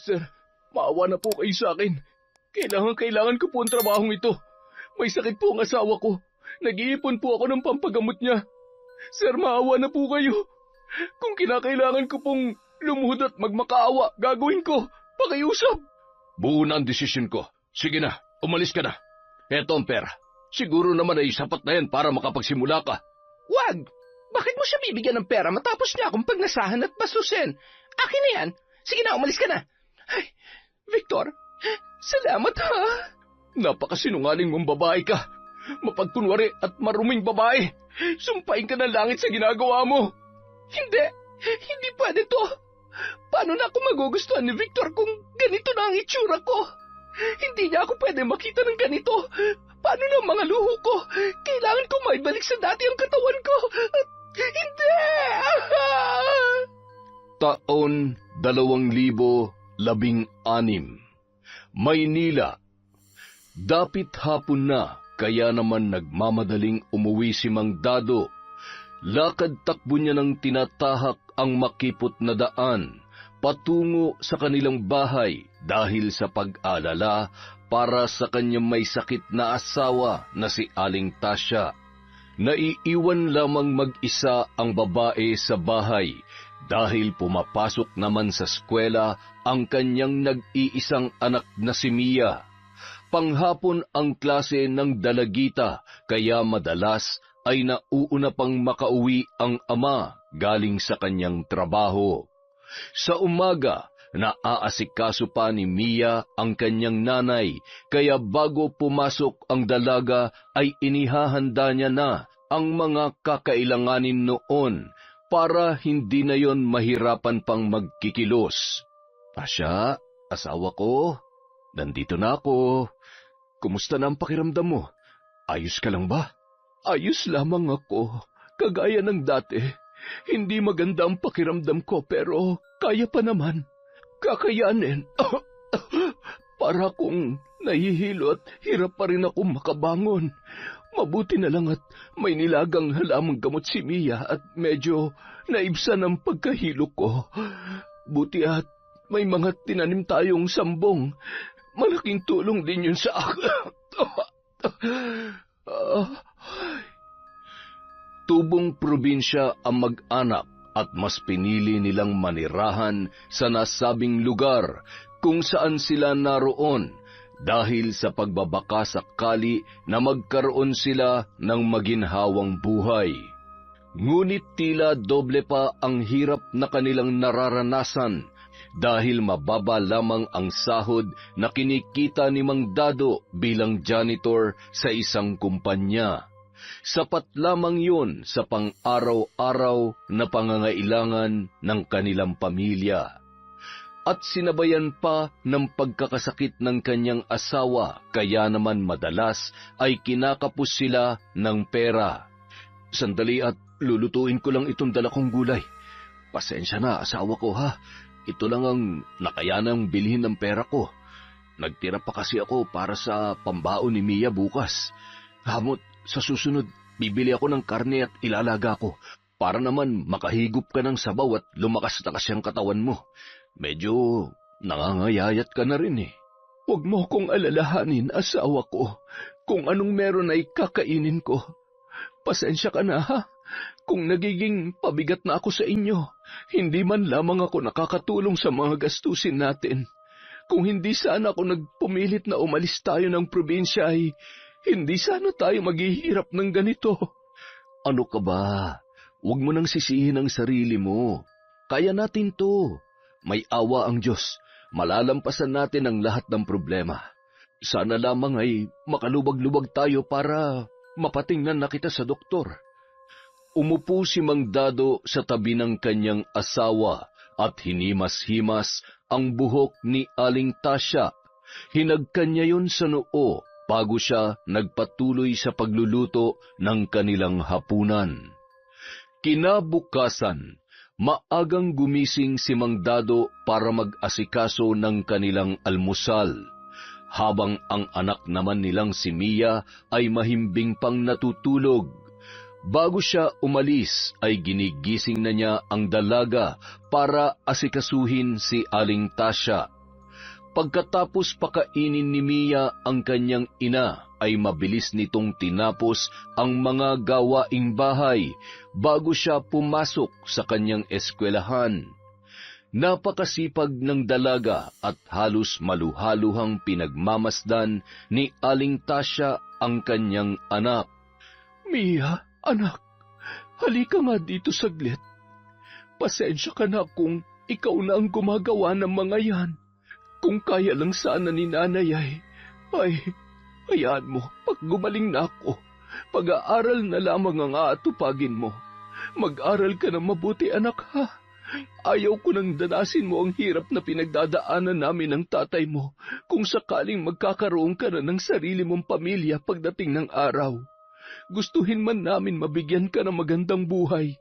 Sir, maawa na po kayo sa akin. Kailangan ko po ang trabahong ito. May sakit po ang asawa ko. Nag-iipon po ako ng pampagamot niya. Sir, maawa na po kayo. Kung kinakailangan ko pong lumuhod at magmakaawa, gagawin ko. Pakiusap. Buo na ang desisyon ko. Sige na, umalis ka na. Eto ang pera. Siguro naman ay sapat na yan para makapagsimula ka. Wag! Bakit mo siya bibigyan ng pera matapos niya akong pagnasahan at basusin? Akin na yan. Sige na, umalis ka na. Ay, Victor, salamat ha. Napakasinungaling mong babae ka. Mapagkunwari at maruming babae. Sumpain ka ng langit sa ginagawa mo. Hindi pwede to. Paano na ako magugustuhan ni Victor kung ganito na ang itsura ko? Hindi niya ako pwede makita ng ganito. Paano na ang mga luho ko? Kailangan ko maibalik sa dati ang katawan ko. Hindi! Taon 2016, Maynila. Dapit hapon na, kaya naman nagmamadaling umuwi si Mang Dado. Lakad takbo niya ng tinatahak ang makipot na daan, patungo sa kanilang bahay dahil sa pag-alala para sa kanyang may sakit na asawa na si Aling Tasya. Naiiwan lamang mag-isa ang babae sa bahay dahil pumapasok naman sa eskwela ang kanyang nag-iisang anak na si Mia. Panghapon ang klase ng dalagita kaya madalas ay nauuna pang makauwi ang ama galing sa kanyang trabaho. Sa umaga, naaasikaso pa ni Mia ang kanyang nanay kaya bago pumasok ang dalaga ay inihahanda niya na ang mga kakailanganin noon para hindi na yon mahirapan pang magkikilos. Tasya, asawa ko, nandito na ako. Kumusta na ang pakiramdam mo? Ayos ka lang ba? Ayos lamang ako. Kagaya ng dati. Hindi maganda ang pakiramdam ko pero kaya pa naman. Kakayanin. Para kung nahihilo at hirap pa rin akong makabangon. Mabuti na lang at may nilagang halamang gamot si Mia at medyo naibsan ang pagkahilo ko. Buti at may mga tinanim tayong sambong. Malaking tulong din yun sa akin. Tubong probinsya ang mag-anak at mas pinili nilang manirahan sa nasabing lugar kung saan sila naroon dahil sa pagbabaka sakali na magkaroon sila ng maginhawang buhay. Ngunit tila doble pa ang hirap na kanilang nararanasan dahil mababa lamang ang sahod na kinikita ni Mang Dado bilang janitor sa isang kumpanya. Sapat lamang yun sa pang-araw-araw na pangangailangan ng kanilang pamilya. At sinabayan pa ng pagkakasakit ng kanyang asawa, kaya naman madalas ay kinakapos sila ng pera. Sandali at lulutuin ko lang itong dala kong gulay. Pasensya na, asawa ko ha. Ito lang ang nakayanang bilhin ng pera ko. Nagtira pa kasi ako para sa pambaon ni Mia bukas. Hamot, sa susunod, bibili ako ng karne at ilalaga ko para naman makahigop ka ng sabaw at lumakas na kasi ang katawan mo. Medyo nangangayayat ka na rin eh. Huwag mo kong alalahanin, asawa ko. Kung anong meron ay kakainin ko. Pasensya ka na ha. Kung nagiging pabigat na ako sa inyo, hindi man lamang ako nakakatulong sa mga gastusin natin. Kung hindi sana ako nagpumilit na umalis tayo ng probinsya ay hindi sana tayo maghihirap ng ganito. Ano ka ba? Huwag mo nang sisihin ang sarili mo. Kaya natin to. May awa ang Diyos. Malalampasan natin ang lahat ng problema. Sana lamang ay makalubag-lubag tayo para mapatingnan na kita sa doktor. Umupo si Mang Dado sa tabi ng kanyang asawa at hinimas-himas ang buhok ni Aling Tasya. Hinagkan niya yun sa noo bago siya nagpatuloy sa pagluluto ng kanilang hapunan. Kinabukasan, maagang gumising si Mang Dado para mag-asikaso ng kanilang almusal, habang ang anak naman nilang si Mia ay mahimbing pang natutulog. Bago siya umalis ay ginigising na niya ang dalaga para asikasuhin si Aling Tasya. Pagkatapos pakainin ni Mia ang kanyang ina, ay mabilis nitong tinapos ang mga gawaing bahay bago siya pumasok sa kanyang eskwelahan. Napakasipag ng dalaga at halos maluhaluhang pinagmamasdan ni Aling Tasya ang kanyang anak. Mia, anak, halika nga dito saglit. Pasensya ka na kung ikaw na ang gumagawa ng mga yan. Kung kaya lang sana ni nanay ay, hayaan mo, pag gumaling na ako, pag-aaral na lamang ang aatupagin mo. Mag-aral ka na mabuti, anak, ha? Ayaw ko nang danasin mo ang hirap na pinagdadaanan namin ng tatay mo kung sakaling magkakaroon ka na ng sarili mong pamilya pagdating ng araw. Gustuhin man namin mabigyan ka ng magandang buhay.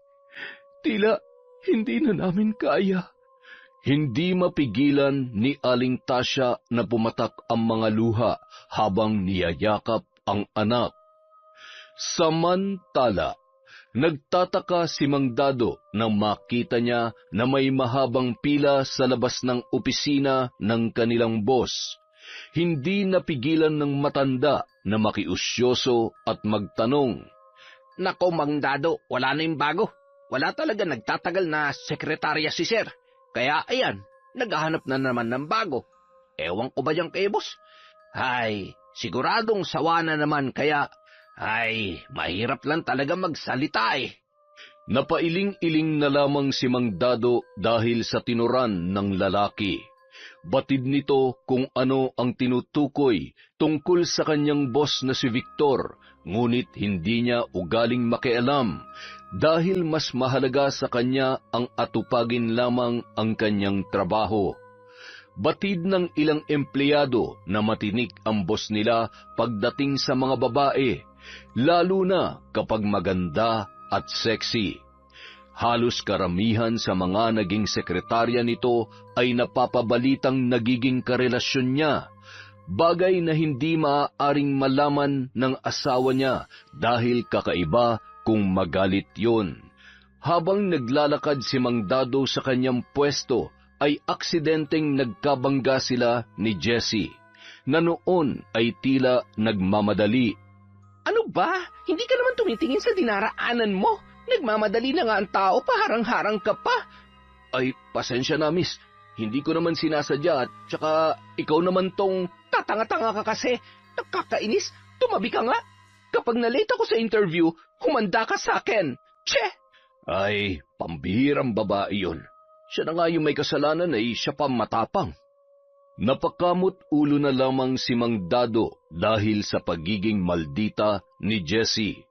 Tila hindi na namin kaya. Hindi mapigilan ni Aling Tasya na pumatak ang mga luha habang niyayakap ang anak. Samantala, nagtataka si Mang Dado nang makita niya na may mahabang pila sa labas ng opisina ng kanilang boss. Hindi napigilan ng matanda na makiusyoso at magtanong. Nako, Mang Dado, wala na yung bago. Wala talaga nagtatagal na sekretarya si Sir. Kaya ayan, naghahanap na naman ng bago. Ewan ko ba dyan kay boss? Ay, siguradong sawa na naman kaya, mahirap lang talaga magsalita eh. Napailing-iling na lamang si Mang Dado dahil sa tinuran ng lalaki. Batid nito kung ano ang tinutukoy tungkol sa kanyang boss na si Victor, ngunit hindi niya ugaling makialam dahil mas mahalaga sa kanya ang atupagin lamang ang kanyang trabaho. Batid ng ilang empleyado na matinik ang boss nila pagdating sa mga babae, lalo na kapag maganda at sexy. Halos karamihan sa mga naging sekretarya nito ay napapabalitang nagiging karelasyon niya, bagay na hindi maaaring malaman ng asawa niya dahil kakaiba kung magalit yun. Habang naglalakad si Mang Dado sa kanyang pwesto, ay aksidenteng nagkabangga sila ni Jessie, na noon ay tila nagmamadali. Ano ba? Hindi ka naman tumitingin sa dinaraanan mo. Nagmamadali na nga ang tao, paharang-harang ka pa. Ay, pasensya na, miss. Hindi ko naman sinasadya at tsaka ikaw naman tong... Tatanga-tanga ka kasi. Nakakainis. Tumabi ka nga. Kapag nalate ako sa interview, humanda ka sa akin. Che! Ay, pambihirang babae yun. Siya na nga yung may kasalanan ay siya pa matapang. Napakamot ulo na lamang si Mang Dado dahil sa pagiging maldita ni Jessie.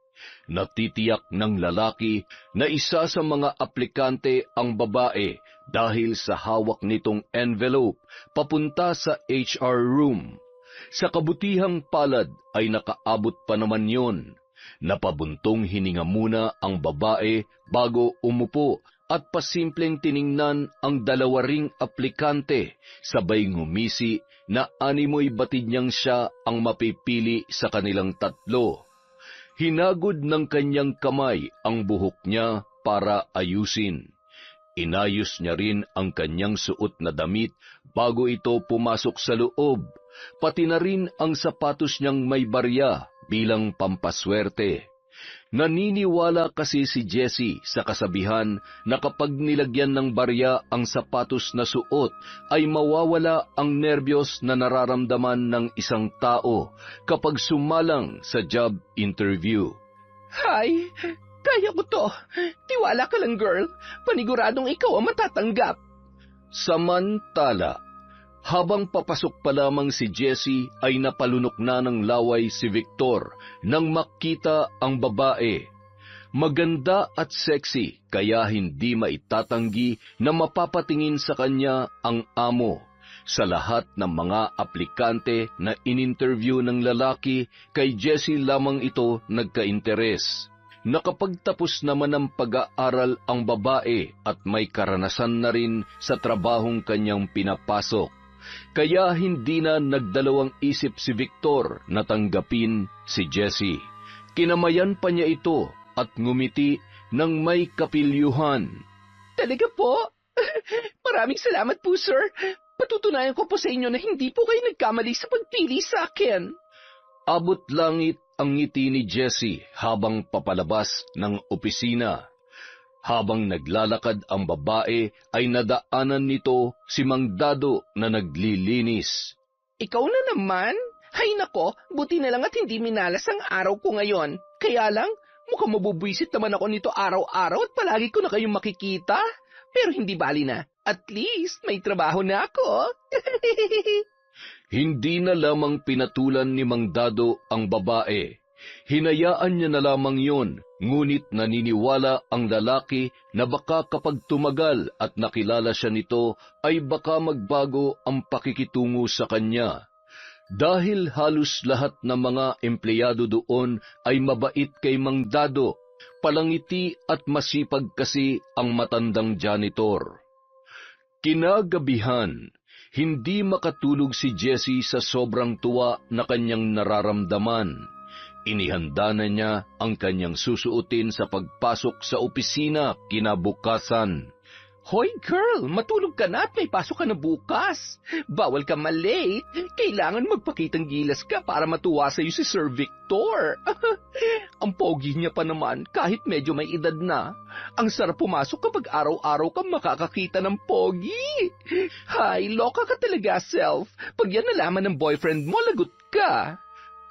Natitiyak ng lalaki na isa sa mga aplikante ang babae dahil sa hawak nitong envelope papunta sa HR room. Sa kabutihang palad ay nakaabot pa naman yon. Napabuntong hininga muna ang babae bago umupo at pasimpleng tiningnan ang dalawa ring aplikante, sabay ngumisi na animoy batid niyang siya ang mapipili sa kanilang tatlo. Hinagod ng kanyang kamay ang buhok niya para ayusin. Inayos niya rin ang kanyang suot na damit bago ito pumasok sa loob, pati na rin ang sapatos niyang may barya bilang pampaswerte. Naniniwala kasi si Jessie sa kasabihan na kapag nilagyan ng barya ang sapatos na suot ay mawawala ang nerbiyos na nararamdaman ng isang tao kapag sumalang sa job interview. Hay, kaya ko to. Tiwala ka lang, girl. Paniguradong ikaw ang matatanggap. Samantala, habang papasok pa lamang si Jessie ay napalunok na ng laway si Victor nang makita ang babae. Maganda at sexy kaya hindi maitatanggi na mapapatingin sa kanya ang amo. Sa lahat ng mga aplikante na in-interview ng lalaki, kay Jessie lamang ito nagka-interes. Nakapagtapos naman ng pag-aaral ang babae at may karanasan na rin sa trabahong kanyang pinapasok. Kaya hindi na nagdalawang isip si Victor na tanggapin si Jessie. Kinamayan pa niya ito at ngumiti ng may kapilyuhan. Talaga po? Maraming salamat po, sir. Patutunayan ko po sa inyo na hindi po kayo nagkamali sa pagpili sa akin. Abot langit ang ngiti ni Jessie habang papalabas ng opisina. Habang naglalakad ang babae ay nadaanan nito si Mang Dado na naglilinis. Ikaw na naman? Hay nako, buti na lang at hindi minalas ang araw ko ngayon. Kaya lang, mukhang mabubwisit naman ako nito araw-araw at palagi ko na kayong makikita. Pero hindi bali na. At least may trabaho na ako. Hindi na lamang pinatulan ni Mang Dado ang babae. Hinayaan niya na lamang yun, ngunit naniniwala ang lalaki na baka kapag tumagal at nakilala siya nito ay baka magbago ang pakikitungo sa kanya. Dahil halos lahat ng mga empleyado doon ay mabait kay Mang Dado, palangiti at masipag kasi ang matandang janitor. Kinagabihan, hindi makatulog si Jessie sa sobrang tuwa na kanyang nararamdaman. Inihanda na niya ang kanyang susuotin sa pagpasok sa opisina kinabukasan. Hoy girl, matulog ka na at may pasok ka na bukas. Bawal ka malate. Kailangan magpakitang gilas ka para matuwa sa'yo si Sir Victor. Ang pogi niya pa naman kahit medyo may edad na. Ang sarap pumasok kapag araw-araw kang makakakita ng pogi. Hay, loka ka talaga, self. Pag yan nalaman ng boyfriend mo, lagot ka.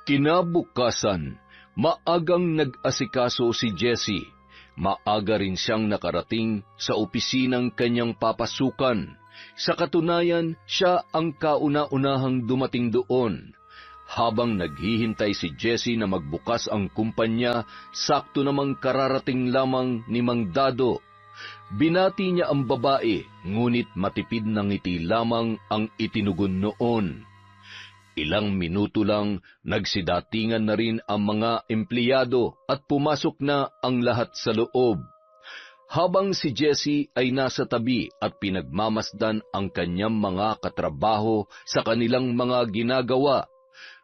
Kinabukasan, maagang nag-asikaso si Jessie. Maaga rin siyang nakarating sa opisinang kanyang papasukan. Sa katunayan, siya ang kauna-unahang dumating doon. Habang naghihintay si Jessie na magbukas ang kumpanya, sakto namang kararating lamang ni Mang Dado. Binati niya ang babae, ngunit matipid na ngiti lamang ang itinugon noon. Ilang minuto lang, nagsidatingan na rin ang mga empleyado at pumasok na ang lahat sa loob. Habang si Jessie ay nasa tabi at pinagmamasdan ang kanyang mga katrabaho sa kanilang mga ginagawa,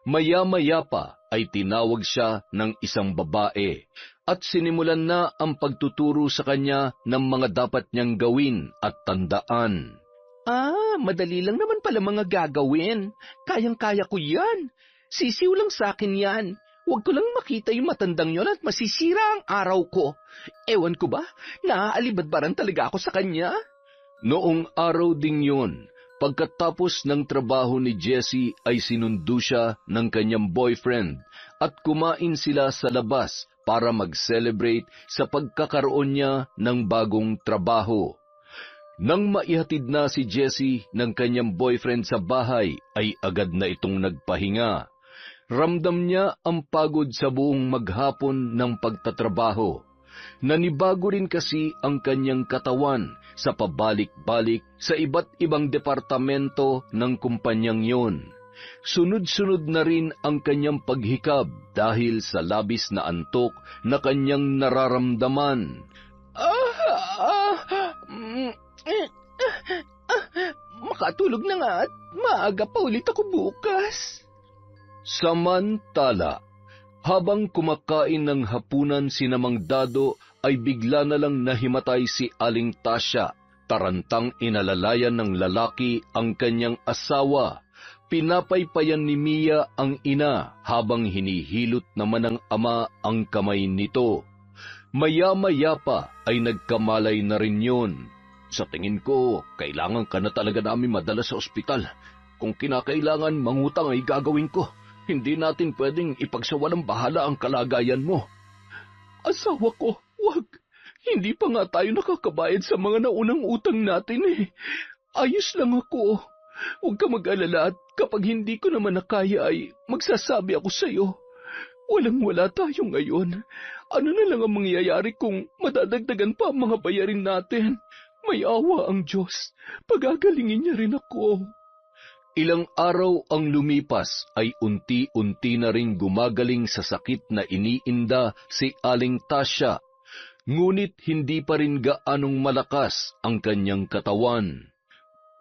maya-maya pa ay tinawag siya ng isang babae at sinimulan na ang pagtuturo sa kanya ng mga dapat niyang gawin at tandaan. Madali lang naman pala mga gagawin. Kayang-kaya ko yan. Sisiw lang sa akin yan. Huwag ko lang makita yung matandang yon at masisira ang araw ko. Ewan ko ba, naaalibadbaran talaga ako sa kanya. Noong araw ding yun, pagkatapos ng trabaho ni Jessie ay sinundo siya ng kanyang boyfriend at kumain sila sa labas para mag-celebrate sa pagkakaroon niya ng bagong trabaho. Nang maihatid na si Jessie ng kanyang boyfriend sa bahay, ay agad na itong nagpahinga. Ramdam niya ang pagod sa buong maghapon ng pagtatrabaho. Nanibago rin kasi ang kanyang katawan sa pabalik-balik sa iba't ibang departamento ng kumpanyang yon. Sunod-sunod na rin ang kanyang paghikab dahil sa labis na antok na kanyang nararamdaman. Makatulog na nga at maaga pa ulit ako bukas. Samantala, habang kumakain ng hapunan si Mang Dado ay bigla na lang nahimatay si Aling Tasya. Tarantang inalalayan ng lalaki ang kanyang asawa. Pinapaypayan ni Mia ang ina habang hinihilot naman ng ama ang kamay nito. Maya-maya pa ay nagkamalay na rin yun. Sa tingin ko, kailangan ka na talaga namin madala sa ospital. Kung kinakailangan mangutang ay gagawin ko. Hindi natin pwedeng ipagsawalang bahala ang kalagayan mo. Asawa ko, wag. Hindi pa nga tayo nakakabayad sa mga naunang utang natin eh. Ayos lang ako. Huwag ka mag-alala at kapag hindi ko naman nakaya ay magsasabi ako sa'yo. Walang-wala tayo ngayon. Ano na lang ang mangyayari kung madadagdagan pa ang mga bayarin natin? May awa ang Diyos. Pagagalingin niya rin ako. Ilang araw ang lumipas ay unti-unti na rin gumagaling sa sakit na iniinda si Aling Tasya. Ngunit hindi pa rin gaanong malakas ang kanyang katawan.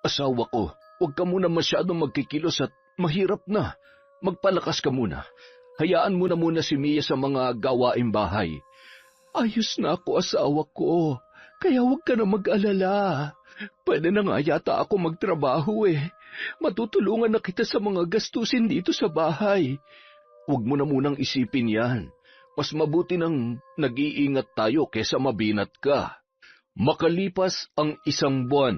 Asawa ko, huwag ka muna masyadong magkikilos at mahirap na. Magpalakas ka muna. Hayaan mo na muna si Mia sa mga gawaing bahay. Ayos na ako, asawa ko. Kaya huwag ka na mag-alala. Pwede na nga yata ako magtrabaho eh. Matutulungan na kita sa mga gastusin dito sa bahay. Huwag mo na munang isipin yan. Mas mabuti nang nag-iingat tayo kesa mabinat ka. Makalipas ang 1 buwan,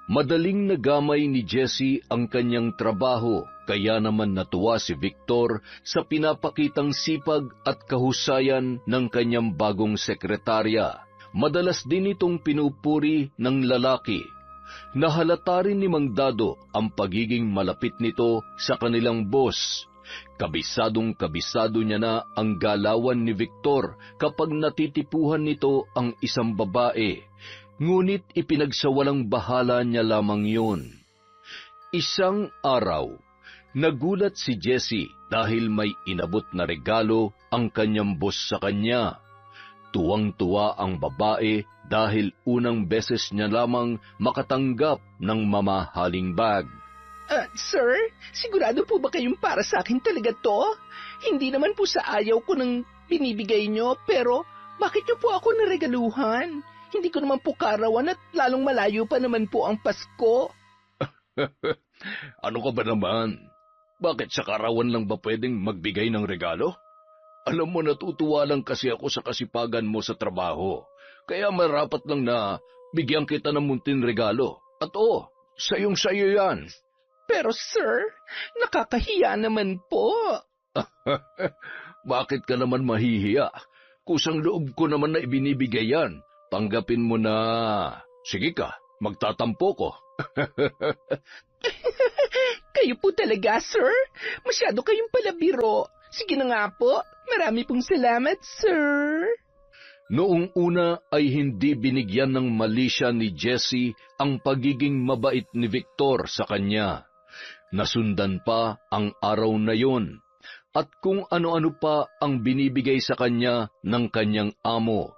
madaling nagamay ni Jessie ang kanyang trabaho, kaya naman natuwa si Victor sa pinapakitang sipag at kahusayan ng kanyang bagong sekretarya. Madalas din itong pinupuri ng lalaki. Nahalata rin ni Mang Dado ang pagiging malapit nito sa kanilang boss. Kabisadong-kabisado niya na ang galawan ni Victor kapag natitipuhan nito ang isang babae, ngunit ipinagsawalang bahala niya lamang yun. Isang araw, nagulat si Jessie dahil may inabot na regalo ang kanyang boss sa kanya. Tuwang-tuwa ang babae dahil unang beses niya lamang makatanggap ng mamahaling bag. Sir, sigurado po ba kayong para sa akin talaga to? Hindi naman po sa ayaw ko nang binibigay nyo, pero bakit nyo po ako naregaluhan? Hindi ko naman po karawan at lalong malayo pa naman po ang Pasko. Ano ka ba naman? Bakit sa karawan lang ba pwedeng magbigay ng regalo? Alam mo, natutuwa lang kasi ako sa kasipagan mo sa trabaho. Kaya marapat lang na bigyan kita ng munting regalo. At sayong-sayo yan. Pero sir, nakakahiya naman po. Bakit ka naman mahihiya? Kusang loob ko naman na ibinibigay yan. Tanggapin mo na. Sige ka, magtatampo ko. Kayo po talaga, sir. Masyado kayong palabiro. Sige na nga po. Marami pong salamat, sir. Noong una ay hindi binigyan ng mali siya ni Jessie ang pagiging mabait ni Victor sa kanya. Nasundan pa ang araw na yon, at kung ano-ano pa ang binibigay sa kanya ng kanyang amo.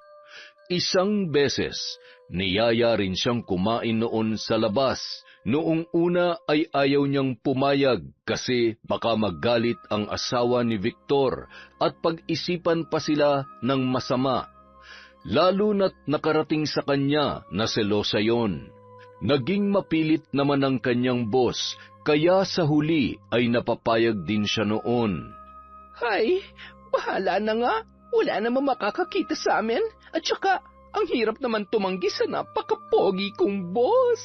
Isang beses, niyaya rin siyang kumain noon sa labas. Noong una ay ayaw niyang pumayag kasi baka magalit ang asawa ni Victor at pag-isipan pa sila ng masama. Lalo na't nakarating sa kanya na selosa yon. Naging mapilit naman ang kanyang boss, kaya sa huli ay napapayag din siya noon. Hay, bahala na nga. Wala namang makakakita sa amin. At saka, ang hirap naman tumanggi sa napakapogi kong boss.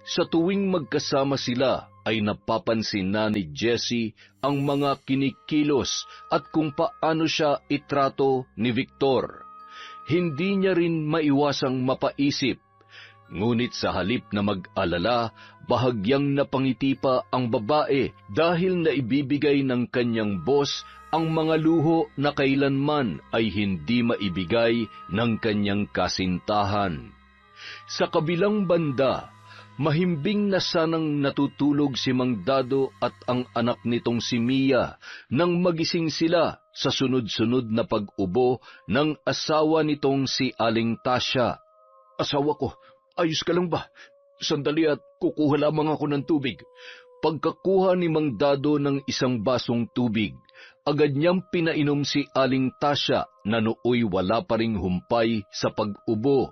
Sa tuwing magkasama sila, ay napapansin na ni Jessie ang mga kinikilos at kung paano siya itrato ni Victor. Hindi niya rin maiwasang mapaisip. Ngunit sa halip na mag-alala, bahagyang napangiti pa ang babae dahil naibibigay ng kanyang boss ang mga luho na kailanman ay hindi maibigay ng kanyang kasintahan. Sa kabilang banda, mahimbing na sanang natutulog si Mang Dado at ang anak nitong si Mia nang magising sila sa sunod-sunod na pag-ubo ng asawa nitong si Aling Tasya. Asawa ko, ayos ka lang ba? Sandali at kukuha lamang ako ng tubig. Pagkakuha ni Mang Dado ng isang basong tubig, agad niyang pinainom si Aling Tasya na nooy wala pa ring humpay sa pag-ubo.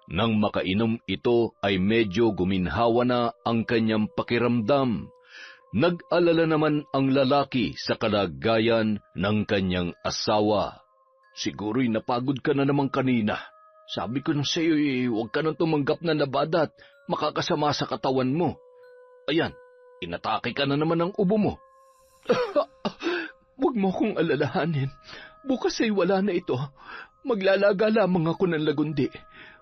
Nang makainom ito ay medyo guminhawa na ang kanyang pakiramdam. Nag-alala naman ang lalaki sa kalagayan ng kanyang asawa. Siguro'y napagod ka na naman kanina. Sabi ko na sa'yo huwag ka nang tumanggap na nabada at makakasama sa katawan mo. Ayan, inatake ka na naman ng ubo mo. Huwag mo akong alalahanin. Bukas ay wala na ito. Maglalaga lamang ako ng lagundi.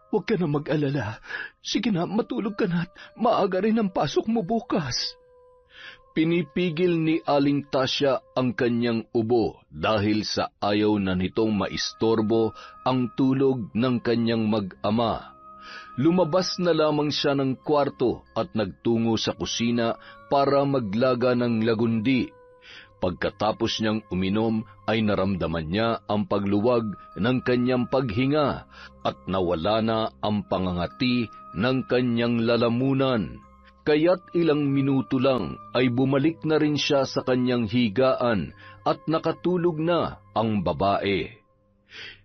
Huwag ka na mag-alala. Sige na, matulog ka na at maaga rin ang pasok mo bukas. Pinipigil ni Aling Tasya ang kanyang ubo dahil sa ayaw na nitong maistorbo ang tulog ng kanyang mag-ama. Lumabas na lamang siya ng kwarto at nagtungo sa kusina para maglaga ng lagundi. Pagkatapos niyang uminom ay naramdaman niya ang pagluwag ng kanyang paghinga at nawala na ang pangangati ng kanyang lalamunan. Kaya't ilang minuto lang ay bumalik na rin siya sa kanyang higaan at nakatulog na ang babae.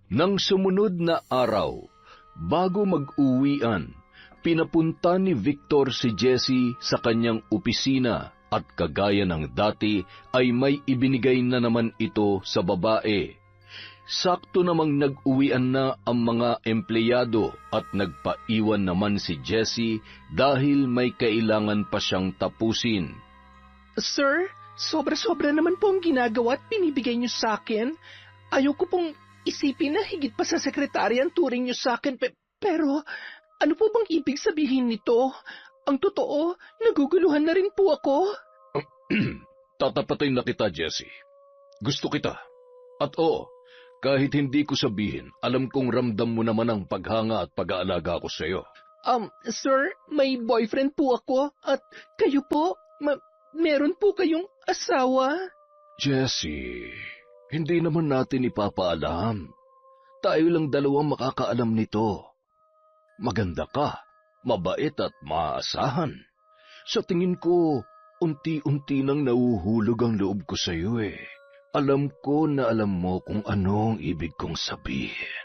Nang sumunod na araw, Bago mag-uwian, pinapunta ni Victor si Jessie sa kanyang opisina at kagaya ng dati ay may ibinigay na naman ito sa babae. Sakto namang nag-uwian na ang mga empleyado at nagpaiwan naman si Jessie dahil may kailangan pa siyang tapusin. Sir, sobra-sobra naman po ang ginagawa at binibigay niyo sa akin. Ayoko pong isipin na higit pa sa sekretary ang turing niyo sa akin. Pero ano po bang ibig sabihin nito? Ang totoo, naguguluhan na rin po ako. Tatapatin na kita, Jessie. Gusto kita. At oo, kahit hindi ko sabihin, alam kong ramdam mo naman ang paghanga at pag-aalaga ko sa iyo. Sir, may boyfriend po ako at kayo po, meron po kayong asawa? Jessie, hindi naman natin ipapaalam. Tayo lang dalawang makakaalam nito. Maganda ka, mabait at maaasahan. Sa tingin ko, unti-unti nang nauhulog ang loob ko sa iyo eh. Alam ko na alam mo kung anong ibig kong sabihin.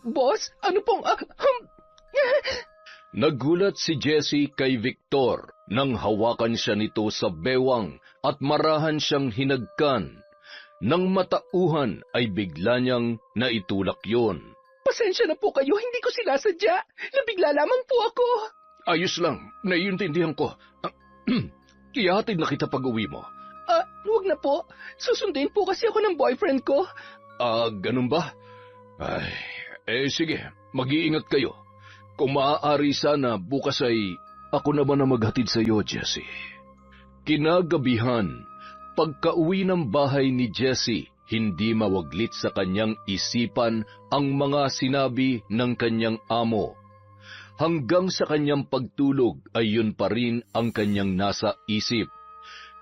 Boss, ano pong... Nagulat si Jessie kay Victor nang hawakan siya nito sa bewang at marahan siyang hinagkan. Nang matauhan ay bigla niyang naitulak yon. Pasensya na po kayo, hindi ko sinasadya. Nabigla lamang po ako. Ayos lang, naiintindihan ko. Ihatid na kita pag-uwi mo. Huwag na po. Susundin po kasi ako ng boyfriend ko. Ganun ba? Sige, mag-iingat kayo. Kung maaari sana, bukas ay ako naman na maghatid sa iyo, Jessie. Kinagabihan, pagka-uwi ng bahay ni Jessie, hindi mawaglit sa kanyang isipan ang mga sinabi ng kanyang amo. Hanggang sa kanyang pagtulog ay yun pa rin ang kanyang nasa isip.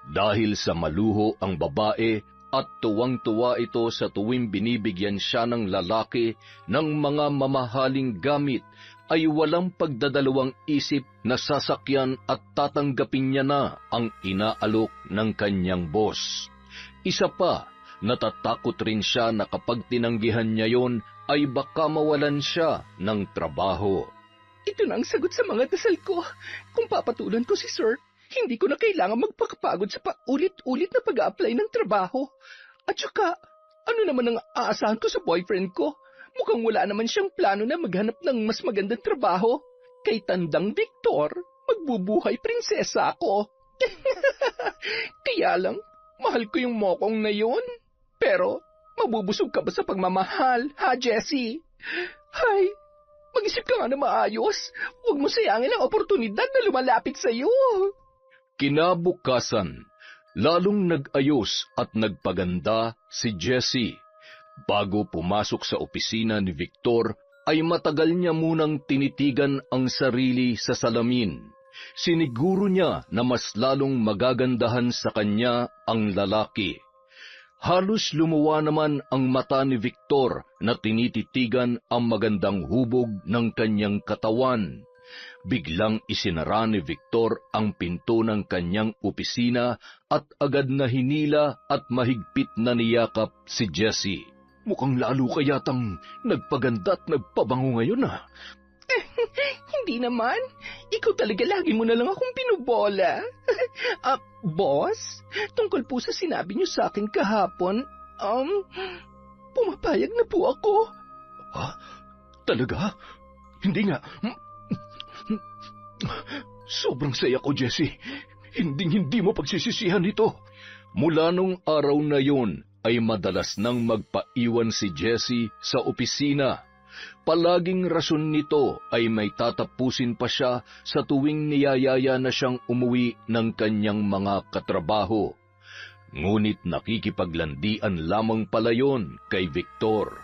Dahil sa maluho ang babae at tuwang-tuwa ito sa tuwing binibigyan siya ng lalaki ng mga mamahaling gamit, ay walang pagdadalawang isip na sasakyan at tatanggapin niya na ang inaalok ng kanyang boss. Isa pa, natatakot rin siya na kapag tinanggihan niya yon ay baka mawalan siya ng trabaho. Ito na ang sagot sa mga dasal ko. Kung papatulan ko si Sir, hindi ko na kailangan magpakapagod sa paulit-ulit na pag-a-apply ng trabaho. At saka, ano naman ang aasahan ko sa boyfriend ko? Mukhang wala naman siyang plano na maghanap ng mas magandang trabaho. Kay tandang Victor, magbubuhay prinsesa ako. Kaya lang, mahal ko yung mokong na yun. Pero, mabubusog ka ba sa pagmamahal, ha, Jessie? Hay, mag-isip ka nga na maayos. Huwag mo sayangin ang oportunidad na lumalapit sa'yo. Kinabukasan, lalong nag-ayos at nagpaganda si Jessie. Bago pumasok sa opisina ni Victor, ay matagal niya munang tinitigan ang sarili sa salamin. Siniguro niya na mas lalong magagandahan sa kanya ang lalaki. Halos lumuwa naman ang mata ni Victor na tinititigan ang magandang hubog ng kanyang katawan. Biglang isinara ni Victor ang pinto ng kanyang opisina at agad na hinila at mahigpit na niyakap si Jessie. Mukhang lalo ka yatang nagpaganda at nagpabango ngayon ah. Hindi naman. Ikaw talaga lagi mo na lang akong pinubola. Boss, tungkol po sa sinabi niyo sa akin kahapon, pumapayag na po ako. Ha? Talaga? Hindi nga. Sobrang saya ko, Jessie. Hindi mo pagsisisihan ito. Mula nung araw na yon, ay madalas nang magpaiwan si Jessie sa opisina. Palaging rason nito ay may tatapusin pa siya sa tuwing niyayaya na siyang umuwi ng kanyang mga katrabaho. Ngunit nakikipaglandian lamang pala yon kay Victor.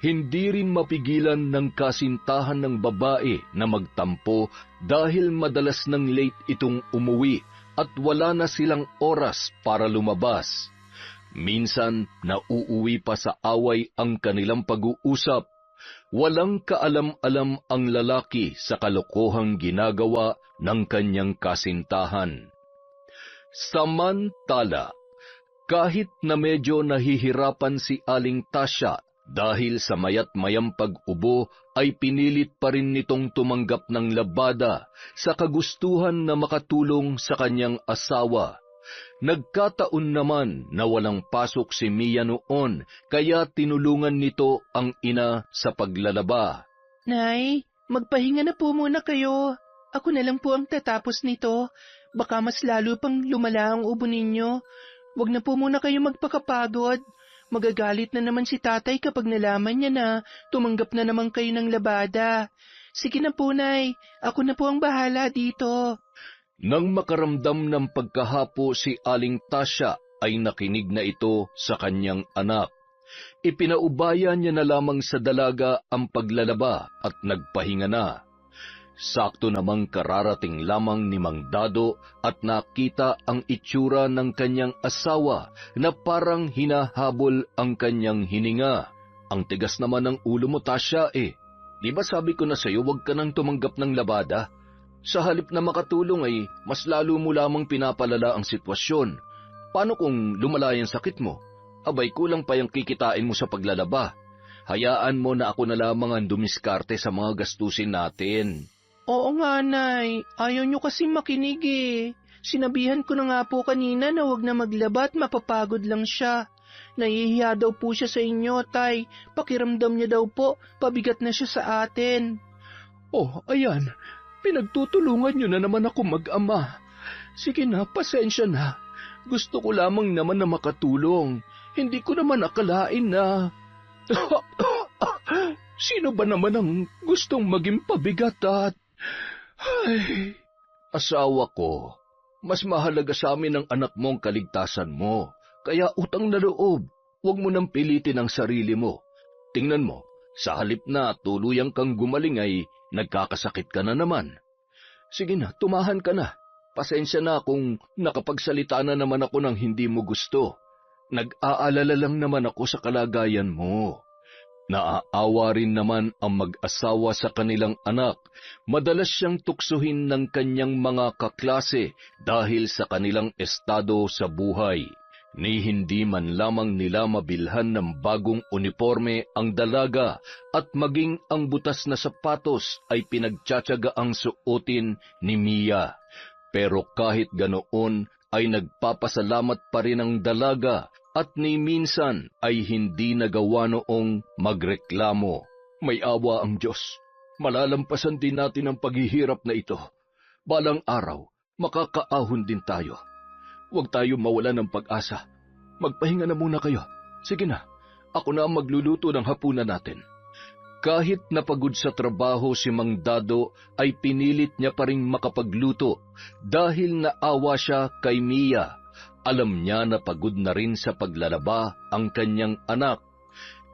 Hindi rin mapigilan ng kasintahan ng babae na magtampo dahil madalas nang late itong umuwi at wala na silang oras para lumabas. Minsan, nauuwi pa sa away ang kanilang pag-uusap. Walang kaalam-alam ang lalaki sa kalokohang ginagawa ng kanyang kasintahan. Samantala, kahit na medyo nahihirapan si Aling Tasya Dahil sa mayat mayang pag-ubo ay pinilit pa rin nitong tumanggap ng labada sa kagustuhan na makatulong sa kanyang asawa. Nagkataon naman na walang pasok si Mia noon, kaya tinulungan nito ang ina sa paglalaba. Nay, magpahinga na po muna kayo. Ako na lang po ang tatapos nito. Baka mas lalo pang lumala ang ubo ninyo. Huwag na po muna kayo magpakapagod. Magagalit na naman si tatay kapag nalaman niya na tumanggap na naman kayo ng labada. Sige na po, Nay. Ako na po ang bahala dito. Nang makaramdam ng pagkahapo si Aling Tasya ay nakinig na ito sa kanyang anak. Ipinaubaya niya na lamang sa dalaga ang paglalaba at nagpahinga na. Sakto namang kararating lamang ni Mang Dado at nakita ang itsura ng kanyang asawa na parang hinahabol ang kanyang hininga. Ang tigas naman ng ulo mo, Tasya eh. Di ba sabi ko na sa'yo huwag ka nang tumanggap ng labada? Sa halip na makatulong ay mas lalo mo lamang pinapalala ang sitwasyon. Paano kung lumala yung sakit mo? Abay kulang pa yung kikitain mo sa paglalaba. Hayaan mo na ako na lamang ang dumiskarte sa mga gastusin natin. Oo nga, Nay. Ayaw niyo kasi makinig eh. Sinabihan ko na nga po kanina na huwag na maglaba at mapapagod lang siya. Nahihiya daw po siya sa inyo, Tay. Pakiramdam niya daw po, pabigat na siya sa atin. Oh, ayan. Pinagtutulungan niyo na naman ako mag-ama. Sige na, pasensya na. Gusto ko lamang naman na makatulong. Hindi ko naman akalain na... Sino ba naman ang gustong maging pabigat at... Ay, asawa ko, mas mahalaga sa amin ang anak mong kaligtasan mo. Kaya utang na loob, huwag mo nang pilitin ang sarili mo. Tingnan mo, sa halip na tuluyang kang gumaling ay nagkakasakit ka na naman. Sige na, tumahan ka na. Pasensya na kung nakapagsalita na naman ako ng hindi mo gusto. Nag-aalala lang naman ako sa kalagayan mo. Naaawa rin naman ang mag-asawa sa kanilang anak. Madalas siyang tuksuhin ng kanyang mga kaklase dahil sa kanilang estado sa buhay. Ni hindi man lamang nila mabilhan ng bagong uniforme ang dalaga at maging ang butas na sapatos ay pinagtsatsagaang suotin ni Mia. Pero kahit ganoon ay nagpapasalamat pa rin ang dalaga at ni minsan ay hindi nagawa noong magreklamo. May awa ang Diyos. Malalampasan din natin ang paghihirap na ito. Balang araw, makakaahon din tayo. Huwag tayo mawala ng pag-asa. Magpahinga na muna kayo. Sige na, ako na ang magluluto ng hapunan natin. Kahit napagod sa trabaho si Mang Dado ay pinilit niya pa rin makapagluto dahil naawa siya kay Mia. Alam niya na pagod na rin sa paglalaba ang kanyang anak.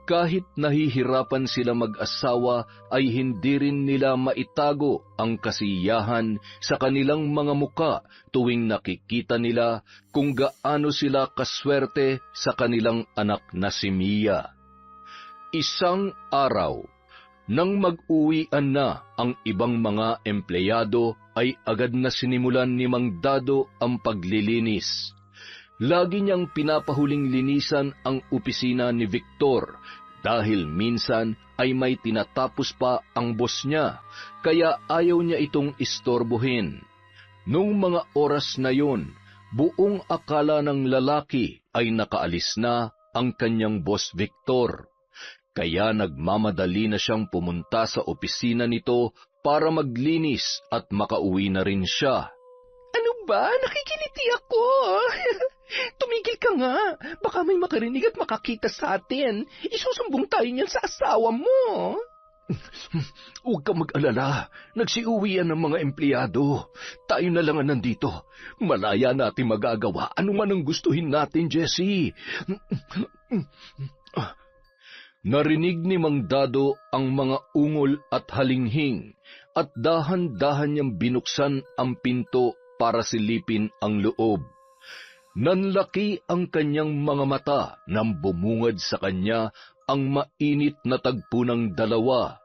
Kahit nahihirapan sila mag-asawa ay hindi rin nila maitago ang kasiyahan sa kanilang mga muka tuwing nakikita nila kung gaano sila kaswerte sa kanilang anak na si Mia. Isang araw, nang mag-uwian na ang ibang mga empleyado ay agad na sinimulan ni Mang Dado ang paglilinis. Lagi niyang pinapahuling linisan ang opisina ni Victor dahil minsan ay may tinatapos pa ang boss niya, kaya ayaw niya itong istorbohin. Nung mga oras na yon, buong akala ng lalaki ay nakaalis na ang kanyang boss Victor. Kaya nagmamadali na siyang pumunta sa opisina nito para maglinis at makauwi na rin siya. Ano ba? Nakikiliti ako. Tumigil ka nga. Baka may makarinig at makakita sa atin. Isusumbong tayo niyan sa asawa mo. Huwag kang mag-alala. Nagsiuwian ng mga empleyado. Tayo na lang ang nandito. Malaya natin magagawa. Ano man ang gustuhin natin, Jessie. Narinig ni Mang Dado ang mga ungol at halinghing at dahan-dahan niyang binuksan ang pinto para silipin ang loob. Nanlaki ang kanyang mga mata nang bumungad sa kanya ang mainit na tagpo ng dalawa.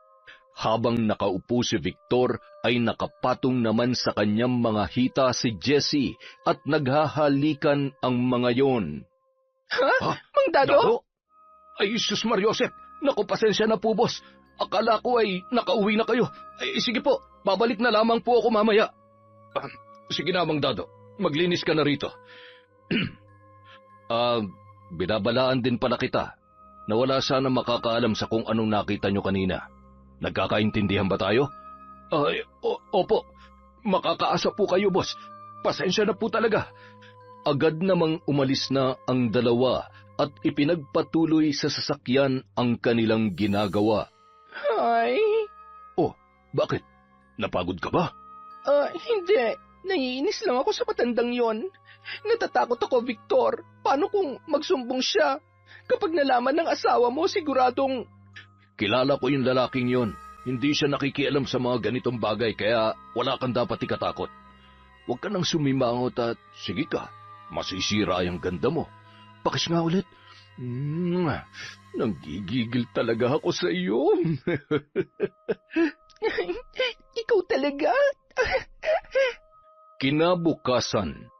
Habang nakaupo si Victor ay nakapatong naman sa kanyang mga hita si Jessie at naghahalikan ang mga yon. Ha? Mang Dado? Ay, Sus Mariosep, Naku, pasensya na po, boss. Akala ko ay nakauwi na kayo. Sige po, babalik na lamang po ako mamaya. Sige na, Mang Dado. Maglinis ka na rito. Binabalaan din pala kita na wala sana makakaalam sa kung anong nakita nyo kanina. Nagkakaintindihan ba tayo? Opo. Makakaasa po kayo, boss. Pasensya na po talaga. Agad namang umalis na ang dalawa at ipinagpatuloy sa sasakyan ang kanilang ginagawa. Ay, Bakit? Napagod ka ba? hindi. Naiinis lang ako sa matandang yon. Natatakot ako, Victor. Paano kung magsumbong siya? Kapag nalaman ng asawa mo, siguradong... Kilala ko yung lalaking yon. Hindi siya nakikialam sa mga ganitong bagay kaya wala kang dapat ikatakot. Huwag ka nang sumimangot at sige ka, masisira ang ganda mo. Pakis nga ulit. Nanggigigil talaga ako sa iyo. Ikaw talaga? Kinabukasan,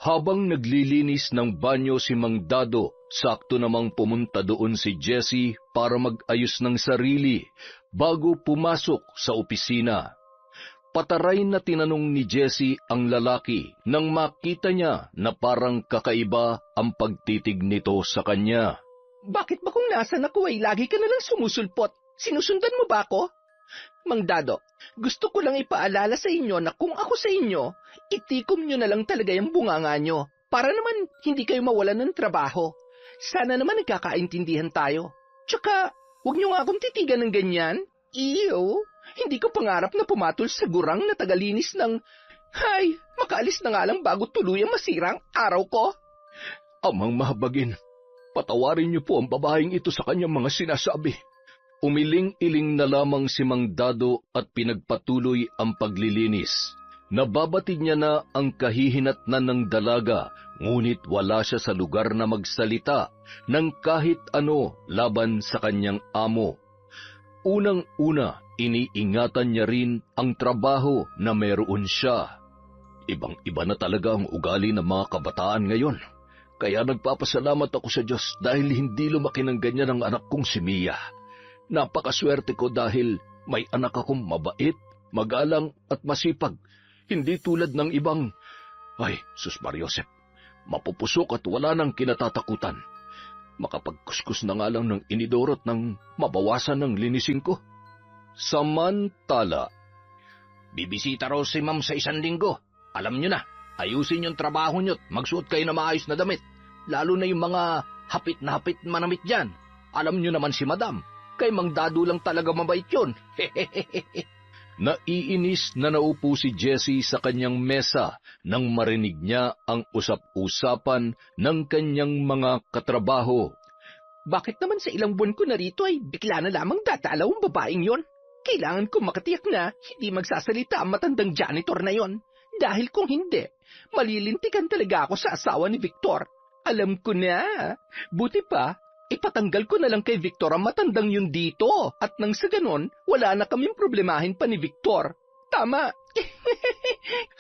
habang naglilinis ng banyo si Mang Dado, sakto namang pumunta doon si Jessie para mag-ayos ng sarili bago pumasok sa opisina. Pataray na tinanong ni Jessie ang lalaki nang makita niya na parang kakaiba ang pagtitig nito sa kanya. Bakit ba kung nasan ako ay lagi ka nalang sumusulpot? Sinusundan mo ba ako? Mang Dado, gusto ko lang ipaalala sa inyo na kung ako sa inyo, itikom nyo na lang talaga yung bunganga nyo para naman hindi kayo mawalan ng trabaho. Sana naman nagkakaintindihan tayo. Tsaka, huwag nyo nga akong titigan ng ganyan. Iyo, hindi ko pangarap na pumatol sa gurang na tagalinis ng... Hay, makaalis na nga lang bago tuluyang masira ang araw ko. Amang mahabagin, patawarin niyo po ang babaeng ito sa kanyang mga sinasabi. Umiling-iling na lamang si Mang Dado at pinagpatuloy ang paglilinis. Nababatid niya na ang kahihinatnan ng dalaga, ngunit wala siya sa lugar na magsalita ng kahit ano laban sa kanyang amo. Unang-una, iniingatan niya rin ang trabaho na meron siya. Ibang-iba na talaga ang ugali ng mga kabataan ngayon. Kaya nagpapasalamat ako sa Diyos dahil hindi lumaki ng ganyan ang anak kong si Mia. Napakaswerte ko dahil may anak akong mabait, magalang at masipag. Hindi tulad ng ibang, Sus Mariosep, mapupusok at wala nang kinatatakutan. Makapagkuskus na nga lang ng inidorot nang mabawasan ng linisin ko. Samantala, bibisita raw si Ma'am sa 1 linggo. Alam nyo na, ayusin yung trabaho nyo't magsuot kayo na maayos na damit. Lalo na yung mga hapit na hapit manamit dyan. Alam nyo naman si Madam, kay Mang Dado lang talaga mabait yun. Naiinis na naupo si Jessie sa kanyang mesa nang marinig niya ang usap-usapan ng kanyang mga katrabaho. Bakit naman sa ilang buwan ko na rito ay bigla na lamang dadalaw ang babaeng yon? Kailangan ko makatiyak na hindi magsasalita ang matandang janitor na yon. Dahil kung hindi, malilintikan talaga ako sa asawa ni Victor. Alam ko na. Buti pa, ipatanggal ko na lang kay Victor ang matandang yun dito. At nang sa ganon, wala na kaming problemahin pa ni Victor. Tama.